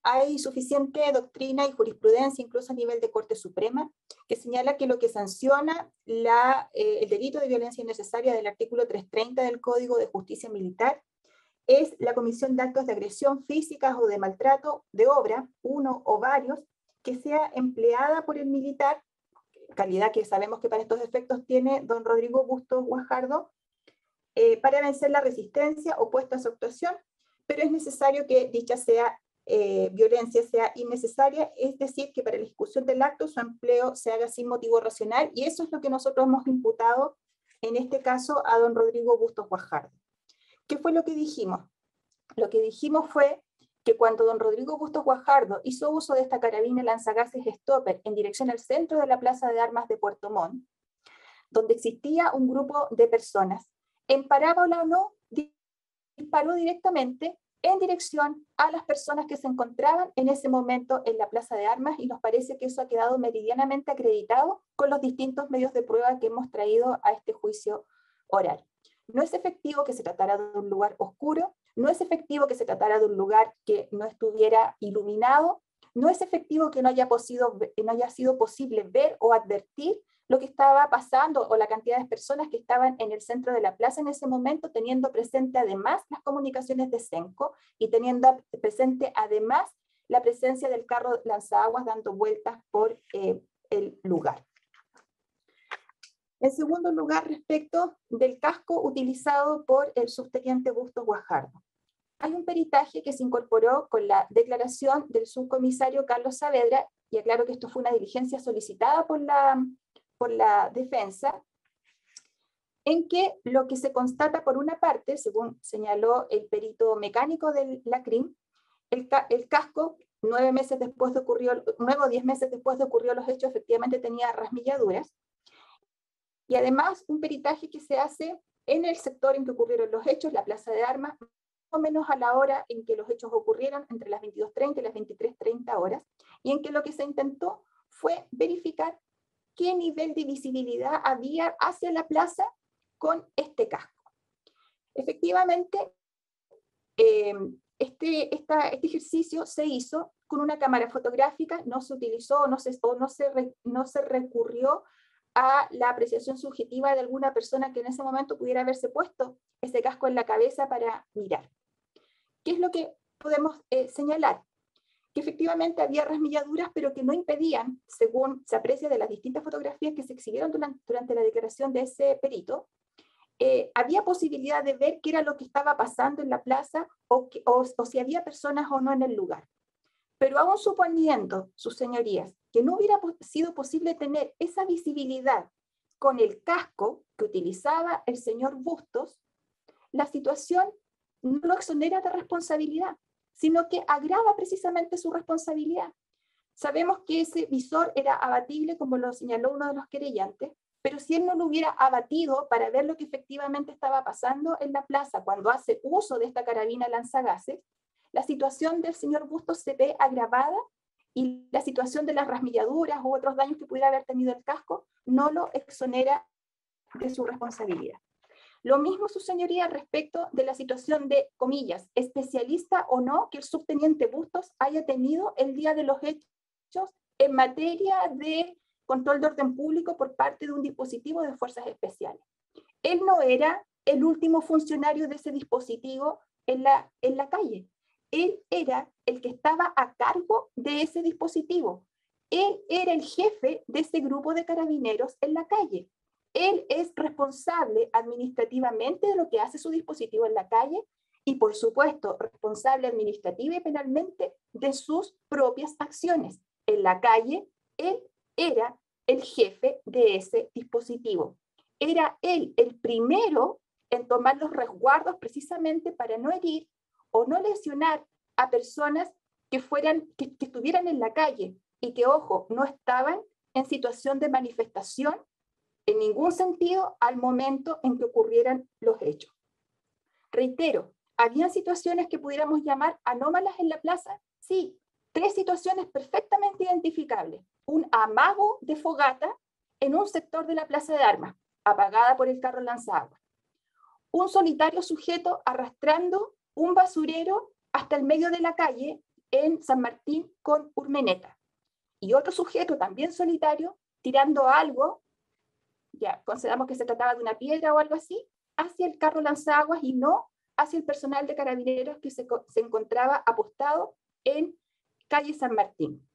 Hay suficiente doctrina y jurisprudencia, incluso a nivel de Corte Suprema, que señala que lo que sanciona el delito de violencia innecesaria del artículo 330 del Código de Justicia Militar es la comisión de actos de agresión físicas o de maltrato de obra, uno o varios, que sea empleada por el militar, calidad que sabemos que para estos efectos tiene don Rodrigo Bustos Guajardo, para vencer la resistencia opuesta a su actuación, pero es necesario que dicha violencia sea innecesaria, es decir, que para la ejecución del acto su empleo se haga sin motivo racional, y eso es lo que nosotros hemos imputado en este caso a don Rodrigo Bustos Guajardo. ¿Qué fue lo que dijimos? Lo que dijimos fue que cuando don Rodrigo Bustos Guajardo hizo uso de esta carabina lanzagases Stopper en dirección al centro de la Plaza de Armas de Puerto Montt, donde existía un grupo de personas, en parábola o no, disparó directamente en dirección a las personas que se encontraban en ese momento en la Plaza de Armas, y nos parece que eso ha quedado meridianamente acreditado con los distintos medios de prueba que hemos traído a este juicio oral. No es efectivo que se tratara de un lugar oscuro, no es efectivo que se tratara de un lugar que no estuviera iluminado, no es efectivo que no haya sido posible ver o advertir lo que estaba pasando o la cantidad de personas que estaban en el centro de la plaza en ese momento, teniendo presente además las comunicaciones de SENCO y teniendo presente además la presencia del carro lanzaguas dando vueltas por el lugar. En segundo lugar, respecto del casco utilizado por el subteniente Bustos Guajardo. Hay un peritaje que se incorporó con la declaración del subcomisario Carlos Saavedra, y aclaro que esto fue una diligencia solicitada por la defensa, en que lo que se constata por una parte, según señaló el perito mecánico del LACRIM, el casco 9 o 10 meses después de ocurrió los hechos, efectivamente tenía rasmilladuras, y además un peritaje que se hace en el sector en que ocurrieron los hechos, la Plaza de Armas, más o menos a la hora en que los hechos ocurrieron, entre las 22:30 y las 23:30 horas, y en que lo que se intentó fue verificar qué nivel de visibilidad había hacia la plaza con este casco. Efectivamente, este ejercicio se hizo con una cámara fotográfica, no se utilizó no se recurrió a la apreciación subjetiva de alguna persona que en ese momento pudiera haberse puesto ese casco en la cabeza para mirar. ¿Qué es lo que podemos señalar? Que efectivamente había rasmilladuras, pero que no impedían, según se aprecia de las distintas fotografías que se exhibieron durante la declaración de ese perito, había posibilidad de ver qué era lo que estaba pasando en la plaza o si había personas o no en el lugar. Pero aún suponiendo, sus señorías, que no hubiera sido posible tener esa visibilidad con el casco que utilizaba el señor Bustos, la situación no lo exonera de responsabilidad, sino que agrava precisamente su responsabilidad. Sabemos que ese visor era abatible, como lo señaló uno de los querellantes, pero si él no lo hubiera abatido para ver lo que efectivamente estaba pasando en la plaza cuando hace uso de esta carabina lanzagases, la situación del señor Bustos se ve agravada y la situación de las rasmilladuras u otros daños que pudiera haber tenido el casco no lo exonera de su responsabilidad. Lo mismo, su señoría, respecto de la situación de, comillas, especialista o no que el subteniente Bustos haya tenido el día de los hechos en materia de control de orden público por parte de un dispositivo de fuerzas especiales. Él no era el último funcionario de ese dispositivo en la calle. Él era el que estaba a cargo de ese dispositivo. Él era el jefe de ese grupo de carabineros en la calle. Él es responsable administrativamente de lo que hace su dispositivo en la calle y, por supuesto, responsable administrativa y penalmente de sus propias acciones. En la calle, él era el jefe de ese dispositivo. Era él el primero en tomar los resguardos precisamente para no herir o no lesionar a personas que estuvieran en la calle y que, ojo, no estaban en situación de manifestación en ningún sentido al momento en que ocurrieran los hechos. Reitero, ¿habían situaciones que pudiéramos llamar anómalas en la plaza? Sí, 3 situaciones perfectamente identificables. Un amago de fogata en un sector de la Plaza de Armas, apagada por el carro lanzaguas. Un solitario sujeto arrastrando un basurero hasta el medio de la calle en San Martín con Urmeneta. Y otro sujeto también solitario tirando algo, ya consideramos que se trataba de una piedra o algo así, hacia el carro lanzaguas y no hacia el personal de carabineros que se encontraba apostado en calle San Martín.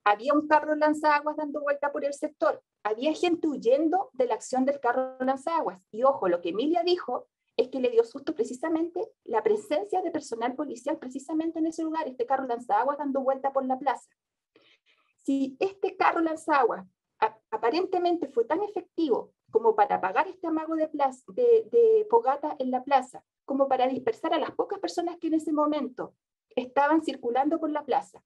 Había un carro lanzaguas dando vuelta por el sector. Había gente huyendo de la acción del carro lanzaguas. Y ojo, lo que Emilia dijo es que le dio susto precisamente la presencia de personal policial precisamente en ese lugar, este carro lanzaguas dando vuelta por la plaza. Si este carro lanzaguas aparentemente fue tan efectivo como para apagar este amago de fogata en la plaza, como para dispersar a las pocas personas que en ese momento estaban circulando por la plaza,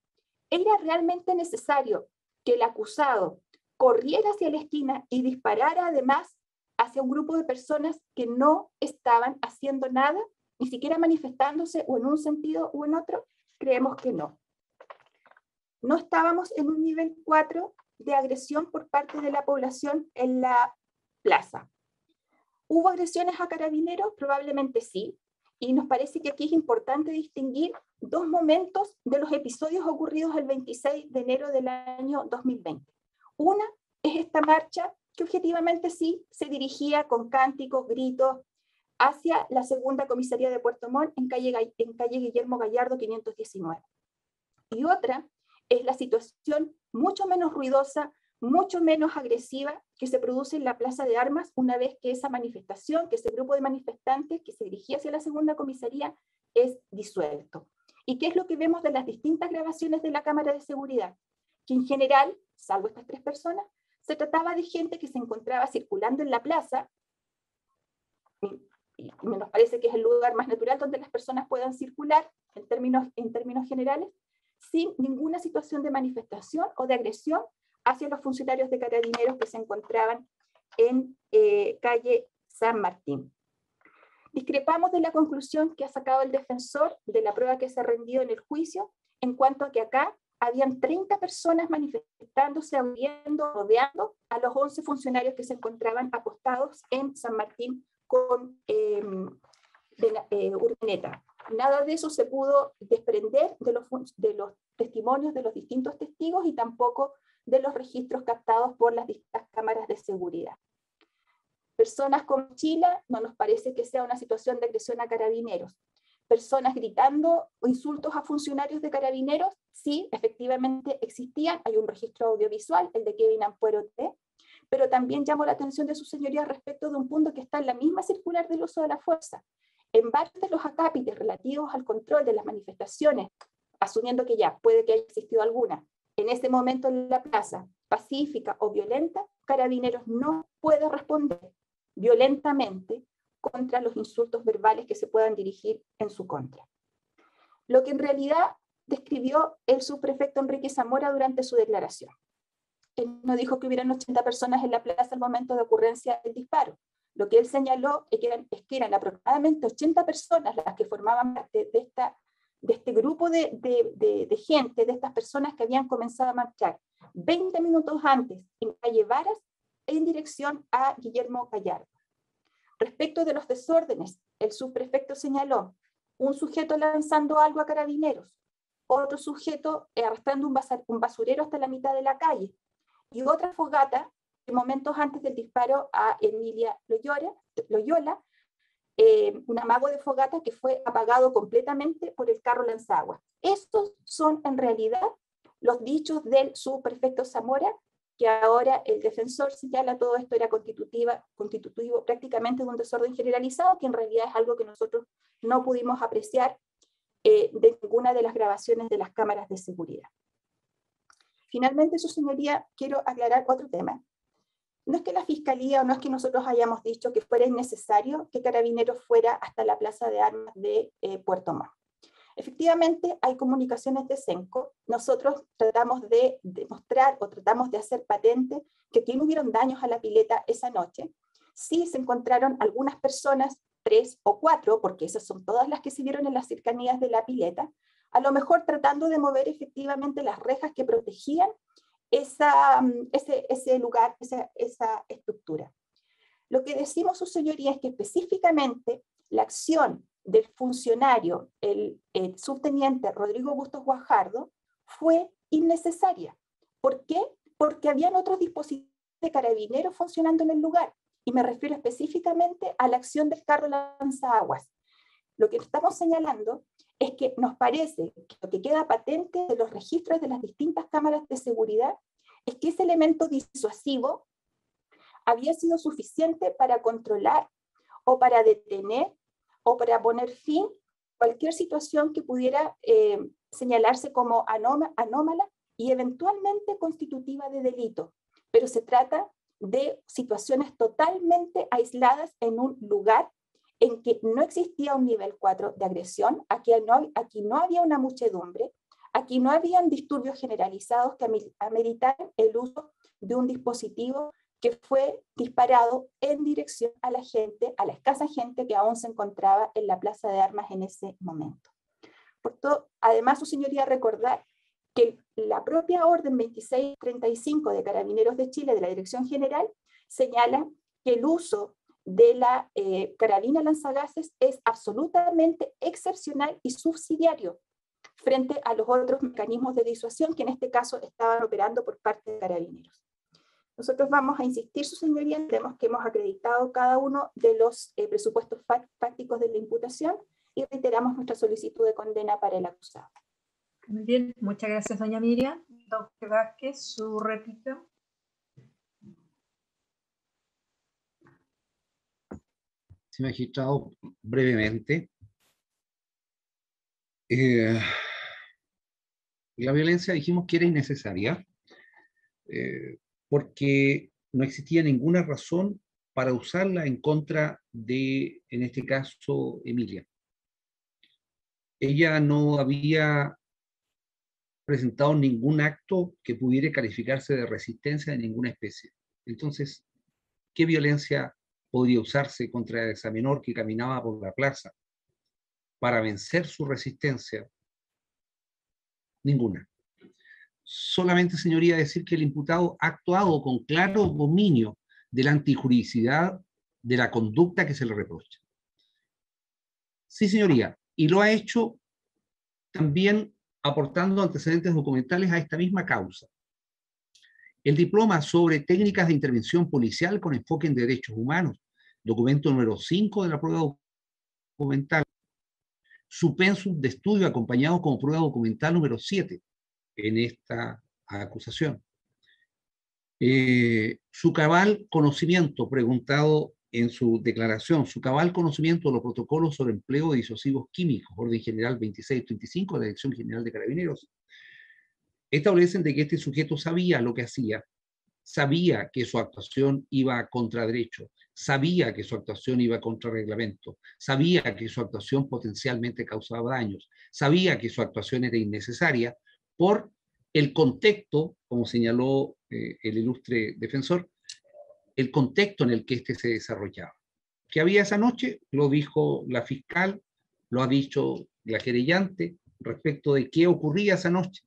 ¿era realmente necesario que el acusado corriera hacia la esquina y disparara además hacia un grupo de personas que no estaban haciendo nada? ni siquiera manifestándose o en un sentido o en otro? Creemos que no. No estábamos en un nivel 4 de agresión por parte de la población en la plaza. ¿Hubo agresiones a carabineros? Probablemente sí. Y nos parece que aquí es importante distinguir dos momentos de los episodios ocurridos el 26 de enero del año 2020. Una es esta marcha que objetivamente sí se dirigía con cánticos, gritos, hacia la segunda comisaría de Puerto Montt en calle Guillermo Gallardo 519. Y otra es la situación mucho menos ruidosa, mucho menos agresiva que se produce en la Plaza de Armas una vez que esa manifestación, que ese grupo de manifestantes que se dirigía hacia la segunda comisaría es disuelto. ¿Y qué es lo que vemos de las distintas grabaciones de la cámara de seguridad? Que en general, salvo estas 3 personas, se trataba de gente que se encontraba circulando en la plaza, y nos parece que es el lugar más natural donde las personas puedan circular en términos generales, sin ninguna situación de manifestación o de agresión hacia los funcionarios de carabineros que se encontraban en calle San Martín. Discrepamos de la conclusión que ha sacado el defensor de la prueba que se ha rendido en el juicio, en cuanto a que acá habían 30 personas manifestándose, rodeando a los 11 funcionarios que se encontraban apostados en San Martín con Urdaneta. Nada de eso se pudo desprender de los testimonios de los distintos testigos y tampoco de los registros captados por las distintas cámaras de seguridad. Personas con mochila, no nos parece que sea una situación de agresión a carabineros. Personas gritando o insultos a funcionarios de carabineros, sí, efectivamente existían, hay un registro audiovisual, el de Kevin Ampuero T, pero también llamo la atención de su señoría respecto de un punto que está en la misma circular del uso de la fuerza. En varios de los acápites relativos al control de las manifestaciones, asumiendo que ya puede que haya existido alguna, en ese momento en la plaza, pacífica o violenta, Carabineros no puede responder violentamente contra los insultos verbales que se puedan dirigir en su contra. Lo que en realidad describió el subprefecto Enrique Zamora durante su declaración. Él no dijo que hubieran 80 personas en la plaza al momento de ocurrencia del disparo. Lo que él señaló es que eran aproximadamente 80 personas las que formaban parte de este grupo de gente, de estas personas que habían comenzado a marchar 20 minutos antes en calle Varas en dirección a Guillermo Gallardo. Respecto de los desórdenes, el subprefecto señaló un sujeto lanzando algo a Carabineros, otro sujeto arrastrando un basurero hasta la mitad de la calle, y otra fogata momentos antes del disparo a Emilia Loyola, un amago de fogata que fue apagado completamente por el carro lanzaguas. Estos son en realidad los dichos del subprefecto Zamora, que ahora el defensor señala todo esto era constitutivo prácticamente de un desorden generalizado, que en realidad es algo que nosotros no pudimos apreciar de ninguna de las grabaciones de las cámaras de seguridad. Finalmente, su señoría, quiero aclarar otro tema. No es que la Fiscalía o no es que nosotros hayamos dicho que fuera innecesario que Carabineros fuera hasta la Plaza de Armas de Puerto Montt. Efectivamente, hay comunicaciones de CENCO. Nosotros tratamos de demostrar o tratamos de hacer patente que aquí no hubieron daños a la pileta esa noche. Sí se encontraron algunas personas, 3 o 4, porque esas son todas las que se vieron en las cercanías de la pileta, a lo mejor tratando de mover efectivamente las rejas que protegían ese lugar, esa estructura. Lo que decimos, su señoría, es que específicamente la acción del funcionario, el subteniente Rodrigo Bustos Guajardo, fue innecesaria. ¿Por qué? Porque habían otros dispositivos de Carabineros funcionando en el lugar, y me refiero específicamente a la acción del carro lanzaguas. Lo que estamos señalando es que nos parece que lo que queda patente de los registros de las distintas cámaras de seguridad es que ese elemento disuasivo había sido suficiente para controlar o para detener o para poner fin a cualquier situación que pudiera señalarse como anómala y eventualmente constitutiva de delito. Pero se trata de situaciones totalmente aisladas en un lugar en que no existía un nivel 4 de agresión, aquí no había una muchedumbre, aquí no habían disturbios generalizados que ameritaran el uso de un dispositivo que fue disparado en dirección a la gente, a la escasa gente que aún se encontraba en la plaza de armas en ese momento. Por todo, además, su señoría, recordar que la propia orden 2635 de Carabineros de Chile, de la Dirección General, señala que el uso de la carabina lanzagases es absolutamente excepcional y subsidiario frente a los otros mecanismos de disuasión que en este caso estaban operando por parte de Carabineros. Nosotros vamos a insistir, su señoría, creemos que hemos acreditado cada uno de los presupuestos fácticos de la imputación y reiteramos nuestra solicitud de condena para el acusado. Muy bien, muchas gracias, doña Miriam. Doctor Vázquez, su réplica. Sí, magistrado, brevemente. La violencia dijimos que era innecesaria porque no existía ninguna razón para usarla en contra de, en este caso, Emilia. Ella no había presentado ningún acto que pudiera calificarse de resistencia de ninguna especie. Entonces, ¿qué violencia podría usarse contra esa menor que caminaba por la plaza para vencer su resistencia? Ninguna. Solamente, señoría, decir que el imputado ha actuado con claro dominio de la antijuridicidad de la conducta que se le reprocha. Sí, señoría, y lo ha hecho también aportando antecedentes documentales a esta misma causa. El diploma sobre técnicas de intervención policial con enfoque en derechos humanos, documento número 5 de la prueba documental, su pensum de estudio acompañado como prueba documental número 7 en esta acusación. Su cabal conocimiento, preguntado en su declaración, su cabal conocimiento de los protocolos sobre empleo de disuasivos químicos, orden general 2635 de la Dirección General de Carabineros, establecen de que este sujeto sabía lo que hacía, sabía que su actuación iba contra derecho, sabía que su actuación iba contra reglamento, sabía que su actuación potencialmente causaba daños, sabía que su actuación era innecesaria por el contexto, como señaló el ilustre defensor, el contexto en el que éste se desarrollaba. ¿Qué había esa noche? Lo dijo la fiscal, lo ha dicho la querellante respecto de qué ocurría esa noche.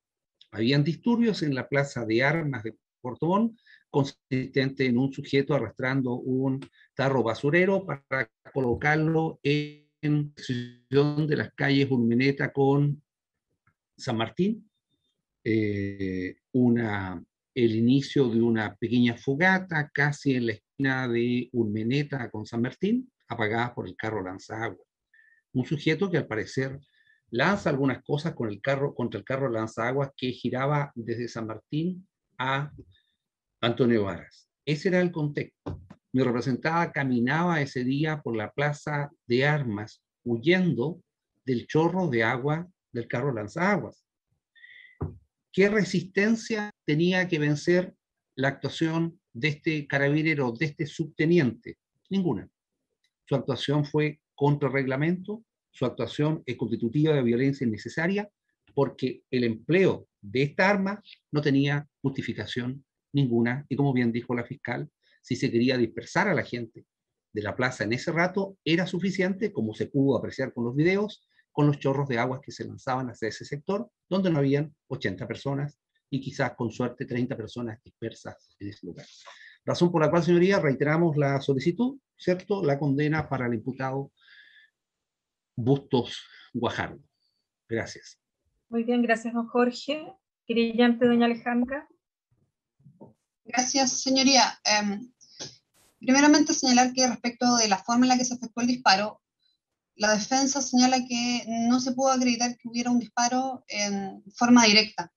Habían disturbios en la plaza de armas de Puerto Montt, consistente en un sujeto arrastrando un tarro basurero para colocarlo en la sección de las calles Urmeneta con San Martín, el inicio de una pequeña fogata casi en la esquina de Urmeneta con San Martín, apagada por el carro lanzaagua. Un sujeto que al parecer lanza algunas cosas con el carro, contra el carro lanzaguas que giraba desde San Martín a Antonio Varas. Ese era el contexto. Mi representada caminaba ese día por la plaza de armas huyendo del chorro de agua del carro lanzaguas. ¿Qué resistencia tenía que vencer la actuación de este carabinero, de este subteniente? Ninguna. Su actuación fue contra reglamento, su actuación es constitutiva de violencia innecesaria porque el empleo de esta arma no tenía justificación ninguna y como bien dijo la fiscal, si se quería dispersar a la gente de la plaza en ese rato, era suficiente, como se pudo apreciar con los videos, con los chorros de aguas que se lanzaban hacia ese sector, donde no habían 80 personas y quizás con suerte 30 personas dispersas en ese lugar. Razón por la cual, señoría, reiteramos la solicitud, ¿cierto? La condena para el imputado Bustos Guajardo. Gracias. Muy bien, gracias, don Jorge. Querellante, doña Alejandra. Gracias, señoría. Primeramente, señalar que respecto de la forma en la que se efectuó el disparo, la defensa señala que no se pudo acreditar que hubiera un disparo en forma directa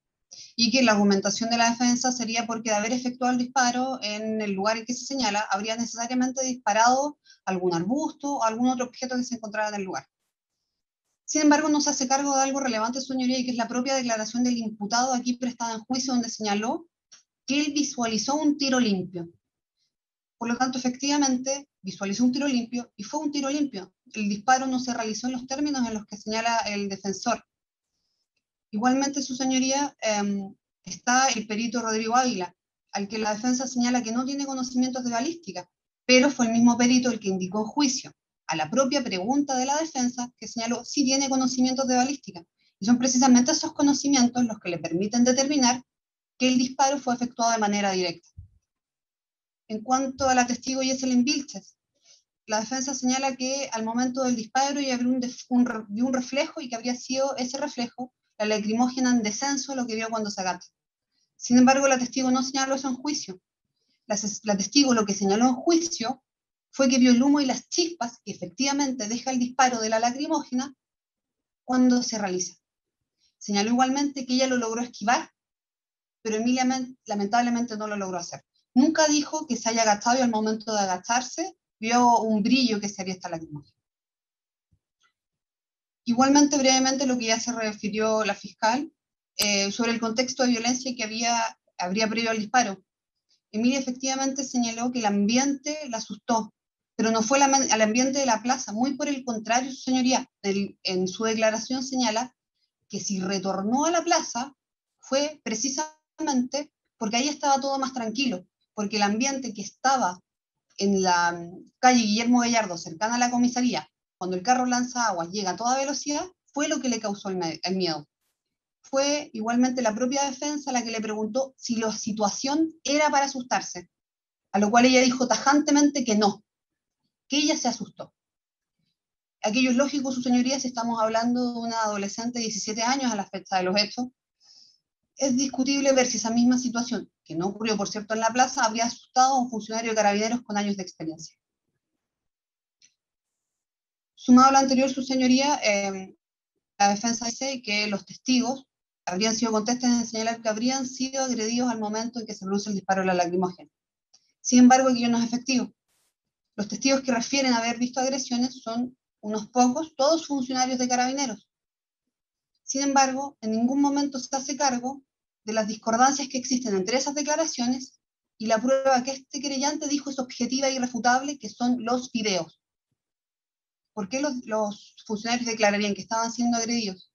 y que la argumentación de la defensa sería porque de haber efectuado el disparo en el lugar en que se señala, habría necesariamente disparado algún arbusto o algún otro objeto que se encontrara en el lugar. Sin embargo, no se hace cargo de algo relevante, señoría, y que es la propia declaración del imputado aquí prestada en juicio, donde señaló que él visualizó un tiro limpio. Por lo tanto, efectivamente, visualizó un tiro limpio y fue un tiro limpio. El disparo no se realizó en los términos en los que señala el defensor. Igualmente, su señoría, está el perito Rodrigo Águila, al que la defensa señala que no tiene conocimientos de balística, pero fue el mismo perito el que indicó en juicio a la propia pregunta de la defensa que señaló si tiene conocimientos de balística. Y son precisamente esos conocimientos los que le permiten determinar que el disparo fue efectuado de manera directa. En cuanto a la testigo Jesselyn Vilches, la defensa señala que al momento del disparo ya había un reflejo y que habría sido ese reflejo, la lacrimógena en descenso, lo que vio cuando se agacha. Sin embargo, la testigo no señaló eso en juicio. La testigo lo que señaló en juicio fue que vio el humo y las chispas que efectivamente deja el disparo de la lacrimógena cuando se realiza. Señaló igualmente que ella lo logró esquivar, pero Emilia lamentablemente no lo logró hacer. Nunca dijo que se haya agachado y al momento de agacharse vio un brillo que sería esta lacrimógena. Igualmente, brevemente, lo que ya se refirió la fiscal sobre el contexto de violencia que habría previo al disparo. Emilia efectivamente señaló que el ambiente la asustó, pero no fue al ambiente de la plaza, muy por el contrario, su señoría. En su declaración señala que si retornó a la plaza fue precisamente porque ahí estaba todo más tranquilo, porque el ambiente que estaba en la calle Guillermo Gallardo, cercana a la comisaría, cuando el carro lanza agua, llega a toda velocidad, fue lo que le causó el miedo. Fue igualmente la propia defensa la que le preguntó si la situación era para asustarse, a lo cual ella dijo tajantemente que no, que ella se asustó. Aquello es lógico, su señoría, si estamos hablando de una adolescente de 17 años a la fecha de los hechos. Es discutible ver si esa misma situación, que no ocurrió por cierto en la plaza, habría asustado a un funcionario de Carabineros con años de experiencia. Sumado a lo anterior, su señoría, la defensa dice que los testigos habrían sido contestes en señalar que habrían sido agredidos al momento en que se produce el disparo de la lacrimógena. Sin embargo, aquello no es efectivo. Los testigos que refieren a haber visto agresiones son unos pocos, todos funcionarios de Carabineros. Sin embargo, en ningún momento se hace cargo de las discordancias que existen entre esas declaraciones y la prueba que este querellante dijo es objetiva e irrefutable, que son los videos. ¿Por qué los funcionarios declararían que estaban siendo agredidos?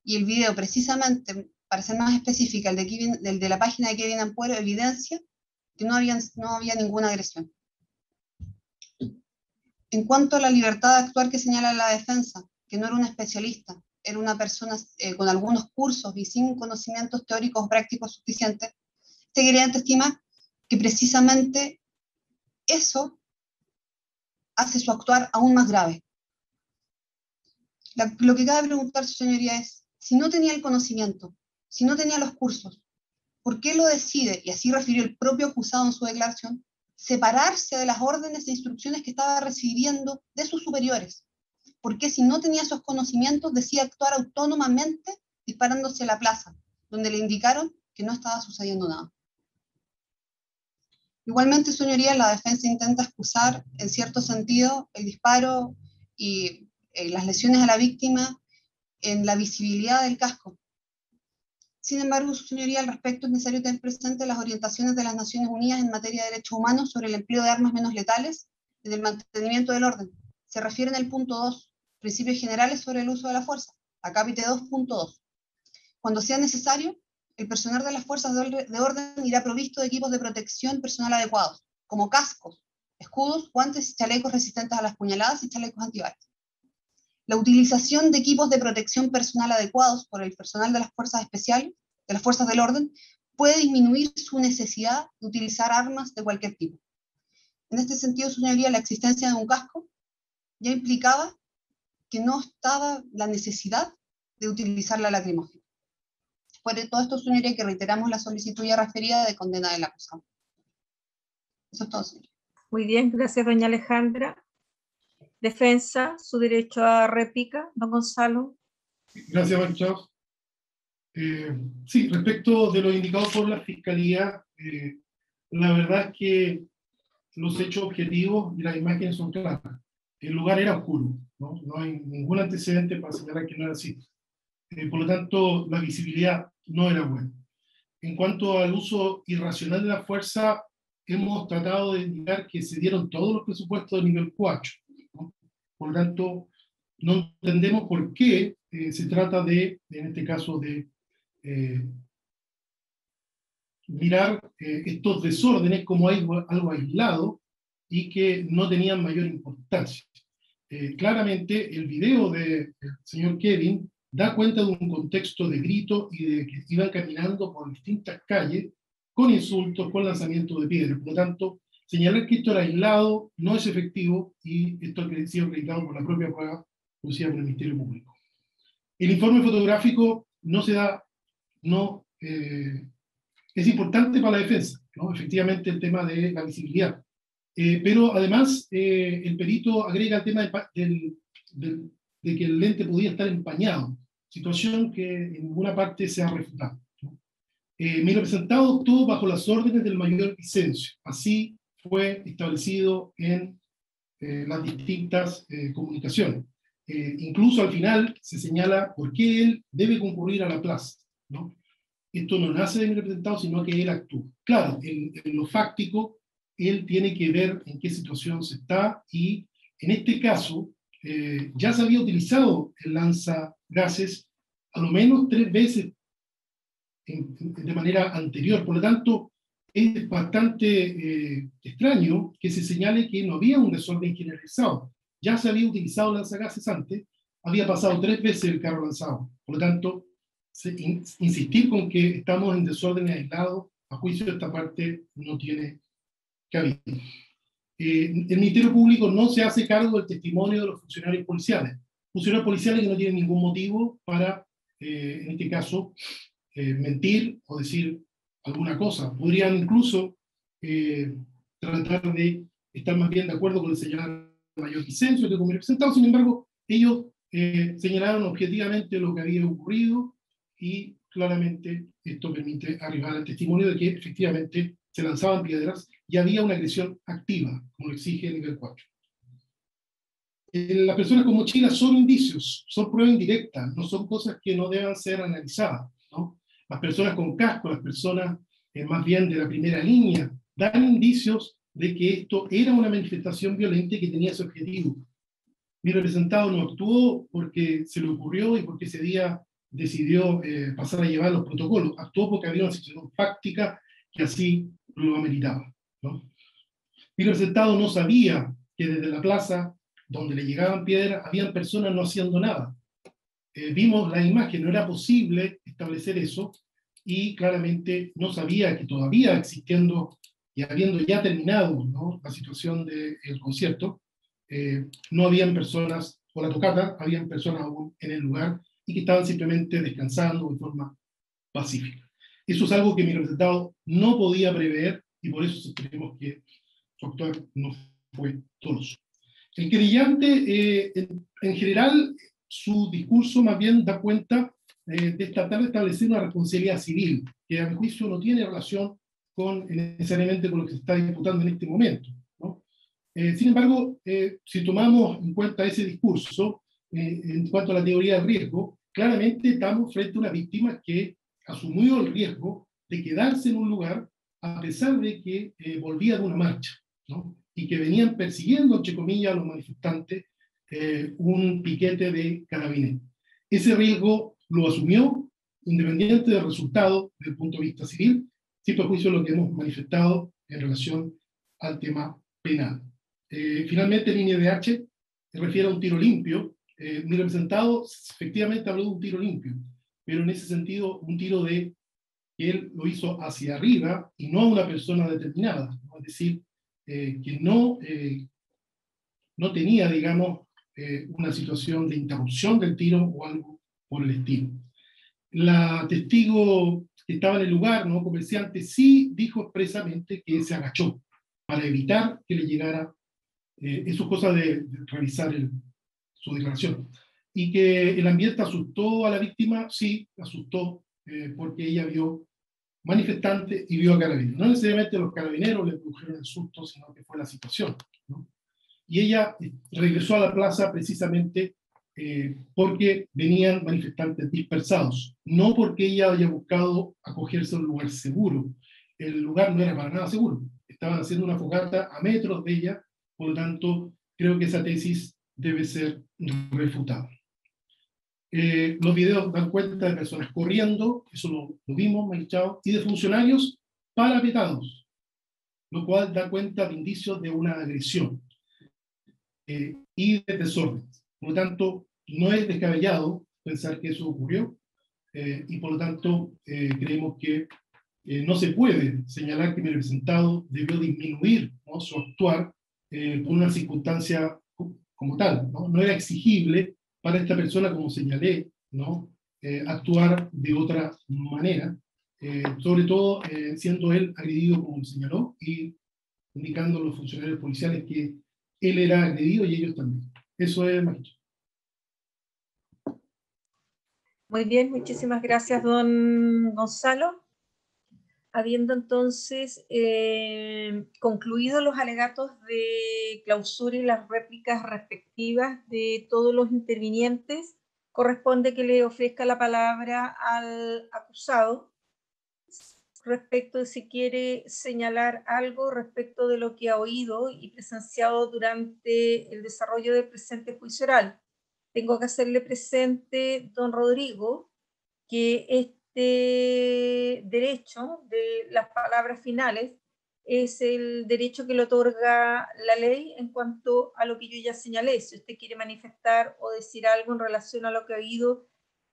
Y el video, precisamente, para ser más específica, el de la página de Kevin Ampuero, evidencia que no había ninguna agresión. En cuanto a la libertad de actuar que señala la defensa, que no era una especialista, era una persona con algunos cursos y sin conocimientos teóricos o prácticos suficientes, este querellante estima que precisamente eso hace su actuar aún más grave. Lo que cabe preguntar, su señoría, es, si no tenía el conocimiento, si no tenía los cursos, ¿por qué lo decide, y así refirió el propio acusado en su declaración, separarse de las órdenes e instrucciones que estaba recibiendo de sus superiores? ¿Por qué, si no tenía esos conocimientos, decide actuar autónomamente disparándose a la plaza, donde le indicaron que no estaba sucediendo nada? Igualmente, su señoría, la defensa intenta excusar, en cierto sentido, el disparo y las lesiones a la víctima en la visibilidad del casco. Sin embargo, su señoría, al respecto es necesario tener presente las orientaciones de las Naciones Unidas en materia de derechos humanos sobre el empleo de armas menos letales y del mantenimiento del orden. Se refiere en el punto 2, principios generales sobre el uso de la fuerza, acápite 2.2. Cuando sea necesario, el personal de las fuerzas de orden irá provisto de equipos de protección personal adecuados, como cascos, escudos, guantes y chalecos resistentes a las puñaladas y chalecos antibalas. La utilización de equipos de protección personal adecuados por el personal de las fuerzas especiales, de las fuerzas del orden, puede disminuir su necesidad de utilizar armas de cualquier tipo. En este sentido, su señoría, la existencia de un casco ya implicaba que no estaba la necesidad de utilizar la lacrimógena. Por todo esto, su señoría, que reiteramos la solicitud ya referida de condena del acusado. Eso es todo, señoría. Muy bien, gracias, doña Alejandra. Defensa, su derecho a réplica, don Gonzalo. Gracias, Marcos. Sí, respecto de lo indicado por la Fiscalía, la verdad es que los hechos objetivos y las imágenes son claras. El lugar era oscuro, ¿no? No hay ningún antecedente para señalar que no era así. Por lo tanto, la visibilidad no era buena. En cuanto al uso irracional de la fuerza, hemos tratado de indicar que se dieron todos los presupuestos de nivel 4, ¿no? Por lo tanto, no entendemos por qué se trata de, en este caso, de mirar estos desórdenes como algo aislado y que no tenían mayor importancia. Claramente el video del señor Kevin da cuenta de un contexto de grito y de que iban caminando por distintas calles con insultos, con lanzamiento de piedras. Por lo tanto, señalar que esto era aislado no es efectivo y esto ha sido acreditado por la propia prueba producida por el Ministerio Público. El informe fotográfico no se da, es importante para la defensa, ¿no? Efectivamente el tema de la visibilidad. Pero además el perito agrega el tema de que el lente podía estar empañado, situación que en ninguna parte se ha refutado, ¿no? Mi representado actuó bajo las órdenes del mayor Vicencio. Así fue establecido en las distintas comunicaciones. Incluso al final se señala por qué él debe concurrir a la plaza, ¿no? Esto no nace de mi representado, sino que él actúa. Claro, en lo fáctico, él tiene que ver en qué situación se está, y en este caso ya se había utilizado el lanzagases a lo menos 3 veces de manera anterior. Por lo tanto, es bastante extraño que se señale que no había un desorden generalizado. Ya se había utilizado lanzagases antes, había pasado 3 veces el carro lanzado. Por lo tanto, insistir con que estamos en desorden aislado, a juicio de esta parte, no tiene cabida. El Ministerio Público no se hace cargo del testimonio de los funcionarios policiales que no tienen ningún motivo para, en este caso, mentir o decir alguna cosa. Podrían incluso tratar de estar más bien de acuerdo con el señor mayor Vicencio que con mi representado. Sin embargo, ellos señalaron objetivamente lo que había ocurrido, y claramente esto permite arribar al testimonio de que efectivamente se lanzaban piedras y había una agresión activa, como lo exige el nivel 4. Las personas con mochilas son indicios, son pruebas indirectas, no son cosas que no deban ser analizadas, ¿no? Las personas con casco, las personas más bien de la primera línea, dan indicios de que esto era una manifestación violenta que tenía ese objetivo. Mi representado no actuó porque se le ocurrió y porque ese día decidió pasar a llevar los protocolos. Actuó porque había una situación fáctica que así lo ameritaba, ¿no? Mi representado no sabía que desde la plaza donde le llegaban piedras habían personas no haciendo nada. Vimos la imagen, no era posible establecer eso, y claramente no sabía que todavía existiendo y habiendo ya terminado, ¿no?, la situación del concierto, no habían personas, o la tocata, habían personas aún en el lugar y que estaban simplemente descansando de forma pacífica. Eso es algo que mi representado no podía prever, y por eso esperemos que su actuar no fue doloso. El querellante, en general, su discurso más bien da cuenta de tratar de establecer una responsabilidad civil, que a mi juicio no tiene relación necesariamente con lo que se está disputando en este momento, ¿no? Sin embargo, si tomamos en cuenta ese discurso, en cuanto a la teoría del riesgo, claramente estamos frente a una víctima que asumió el riesgo de quedarse en un lugar a pesar de que volvía de una marcha, ¿no?, y que venían persiguiendo, entre comillas, a los manifestantes, un piquete de carabineros. Ese riesgo lo asumió, independiente del resultado desde el punto de vista civil, siempre a juicio de lo que hemos manifestado en relación al tema penal. Finalmente, el INDH se refiere a un tiro limpio. Mi representado efectivamente habló de un tiro limpio, pero en ese sentido, un tiro que él lo hizo hacia arriba y no a una persona determinada, ¿no? Es decir, que no tenía, digamos, una situación de interrupción del tiro o algo por el estilo. La testigo que estaba en el lugar, ¿no?, comerciante, sí dijo expresamente que se agachó para evitar que le llegara, eso es cosa de revisar su declaración, y que el ambiente asustó a la víctima. Sí, asustó, porque ella vio manifestantes y vio a carabineros. No necesariamente los carabineros le produjeron el susto, sino que fue la situación, ¿no? Y ella regresó a la plaza precisamente porque venían manifestantes dispersados, no porque ella haya buscado acogerse a un lugar seguro. El lugar no era para nada seguro. Estaban haciendo una fogata a metros de ella, por lo tanto, creo que esa tesis debe ser refutada. Los videos dan cuenta de personas corriendo, eso lo vimos, magistrado, y de funcionarios parapetados, lo cual da cuenta de indicios de una agresión y de desorden. Por lo tanto, no es descabellado pensar que eso ocurrió, y por lo tanto creemos que no se puede señalar que mi representado debió disminuir, ¿no?, su actuar por una circunstancia como tal, ¿no? No era exigible para esta persona, como señalé, ¿no?, actuar de otra manera, sobre todo siendo él agredido, como señaló, y indicando a los funcionarios policiales que él era agredido y ellos también. Eso es, magistrado. Muy bien, muchísimas gracias, don Gonzalo. Habiendo entonces concluido los alegatos de clausura y las réplicas respectivas de todos los intervinientes, corresponde que le ofrezca la palabra al acusado respecto de si quiere señalar algo respecto de lo que ha oído y presenciado durante el desarrollo del presente juicio oral. Tengo que hacerle presente, don Rodrigo, que este derecho de las palabras finales es el derecho que le otorga la ley en cuanto a lo que yo ya señalé. Si usted quiere manifestar o decir algo en relación a lo que ha oído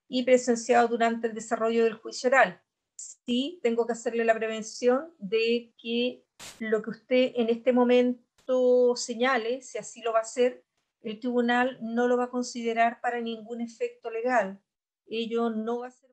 y presenciado durante el desarrollo del juicio oral. Sí, tengo que hacerle la prevención de que lo que usted en este momento señale, si así lo va a hacer, el tribunal no lo va a considerar para ningún efecto legal. Ello no va a ser